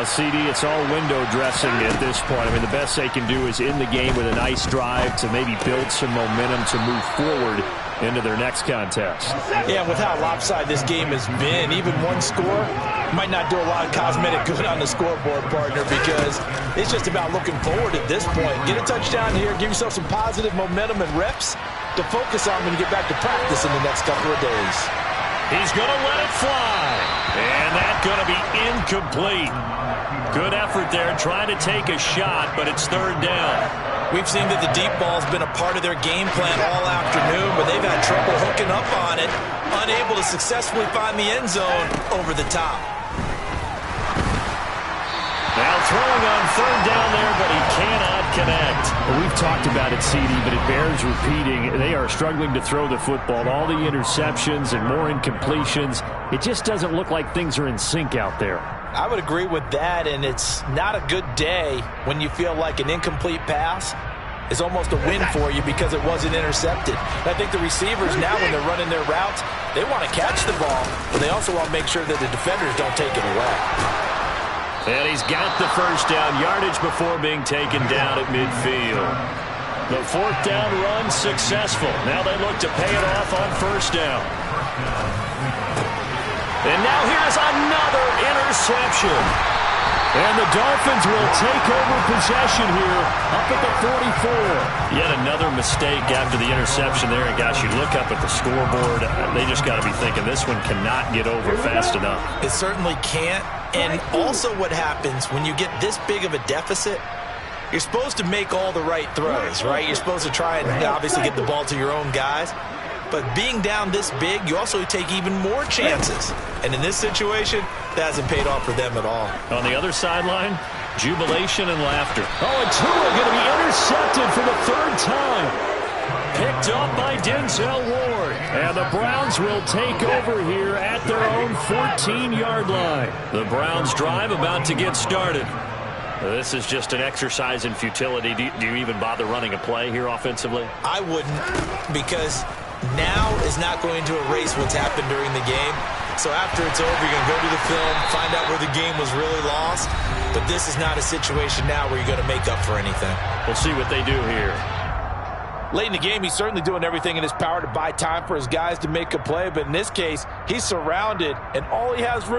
CD, it's all window dressing at this point. I mean, the best they can do is in the game with a nice drive to maybe build some momentum to move forward into their next contest. Yeah, with how lopsided this game has been, even one score might not do a lot of cosmetic good on the scoreboard, partner, because it's just about looking forward at this point. Get a touchdown here, give yourself some positive momentum and reps to focus on when you get back to practice in the next couple of days. He's going to let it fly, and that's going to be incomplete. Good effort there, trying to take a shot, but it's third down. We've seen that the deep ball's been a part of their game plan all afternoon, but they've had trouble hooking up on it, unable to successfully find the end zone over the top. Now throwing on third down there, but he cannot connect. Well, we've talked about it, CD, but it bears repeating. They are struggling to throw the football. All the interceptions and more incompletions. It just doesn't look like things are in sync out there. I would agree with that, and it's not a good day when you feel like an incomplete pass is almost a win for you because it wasn't intercepted. I think the receivers now, when they're running their routes, they want to catch the ball, but they also want to make sure that the defenders don't take it away. And he's got the first down yardage before being taken down at midfield. The fourth down run successful. Now they look to pay it off on first down. And now here's another interception. And the Dolphins will take over possession here up at the 44. Yet another mistake after the interception there. And gosh, you look up at the scoreboard, they just got to be thinking this one cannot get over fast enough. It certainly can't. And also what happens when you get this big of a deficit, you're supposed to make all the right throws, right? You're supposed to try and obviously get the ball to your own guys. But being down this big, you also take even more chances. And in this situation, that hasn't paid off for them at all. On the other sideline, jubilation and laughter. Oh, and Tua going to be intercepted for the third time. Picked up by Denzel Ward. And the Browns will take over here at their own 14-yard line. The Browns drive about to get started. This is just an exercise in futility. Do you even bother running a play here offensively? I wouldn't, because now is not going to erase what's happened during the game. So after it's over, you're going to go to the film, find out where the game was really lost. But this is not a situation now where you're going to make up for anything. We'll see what they do here. Late in the game, he's certainly doing everything in his power to buy time for his guys to make a play, but in this case, he's surrounded, and all he has room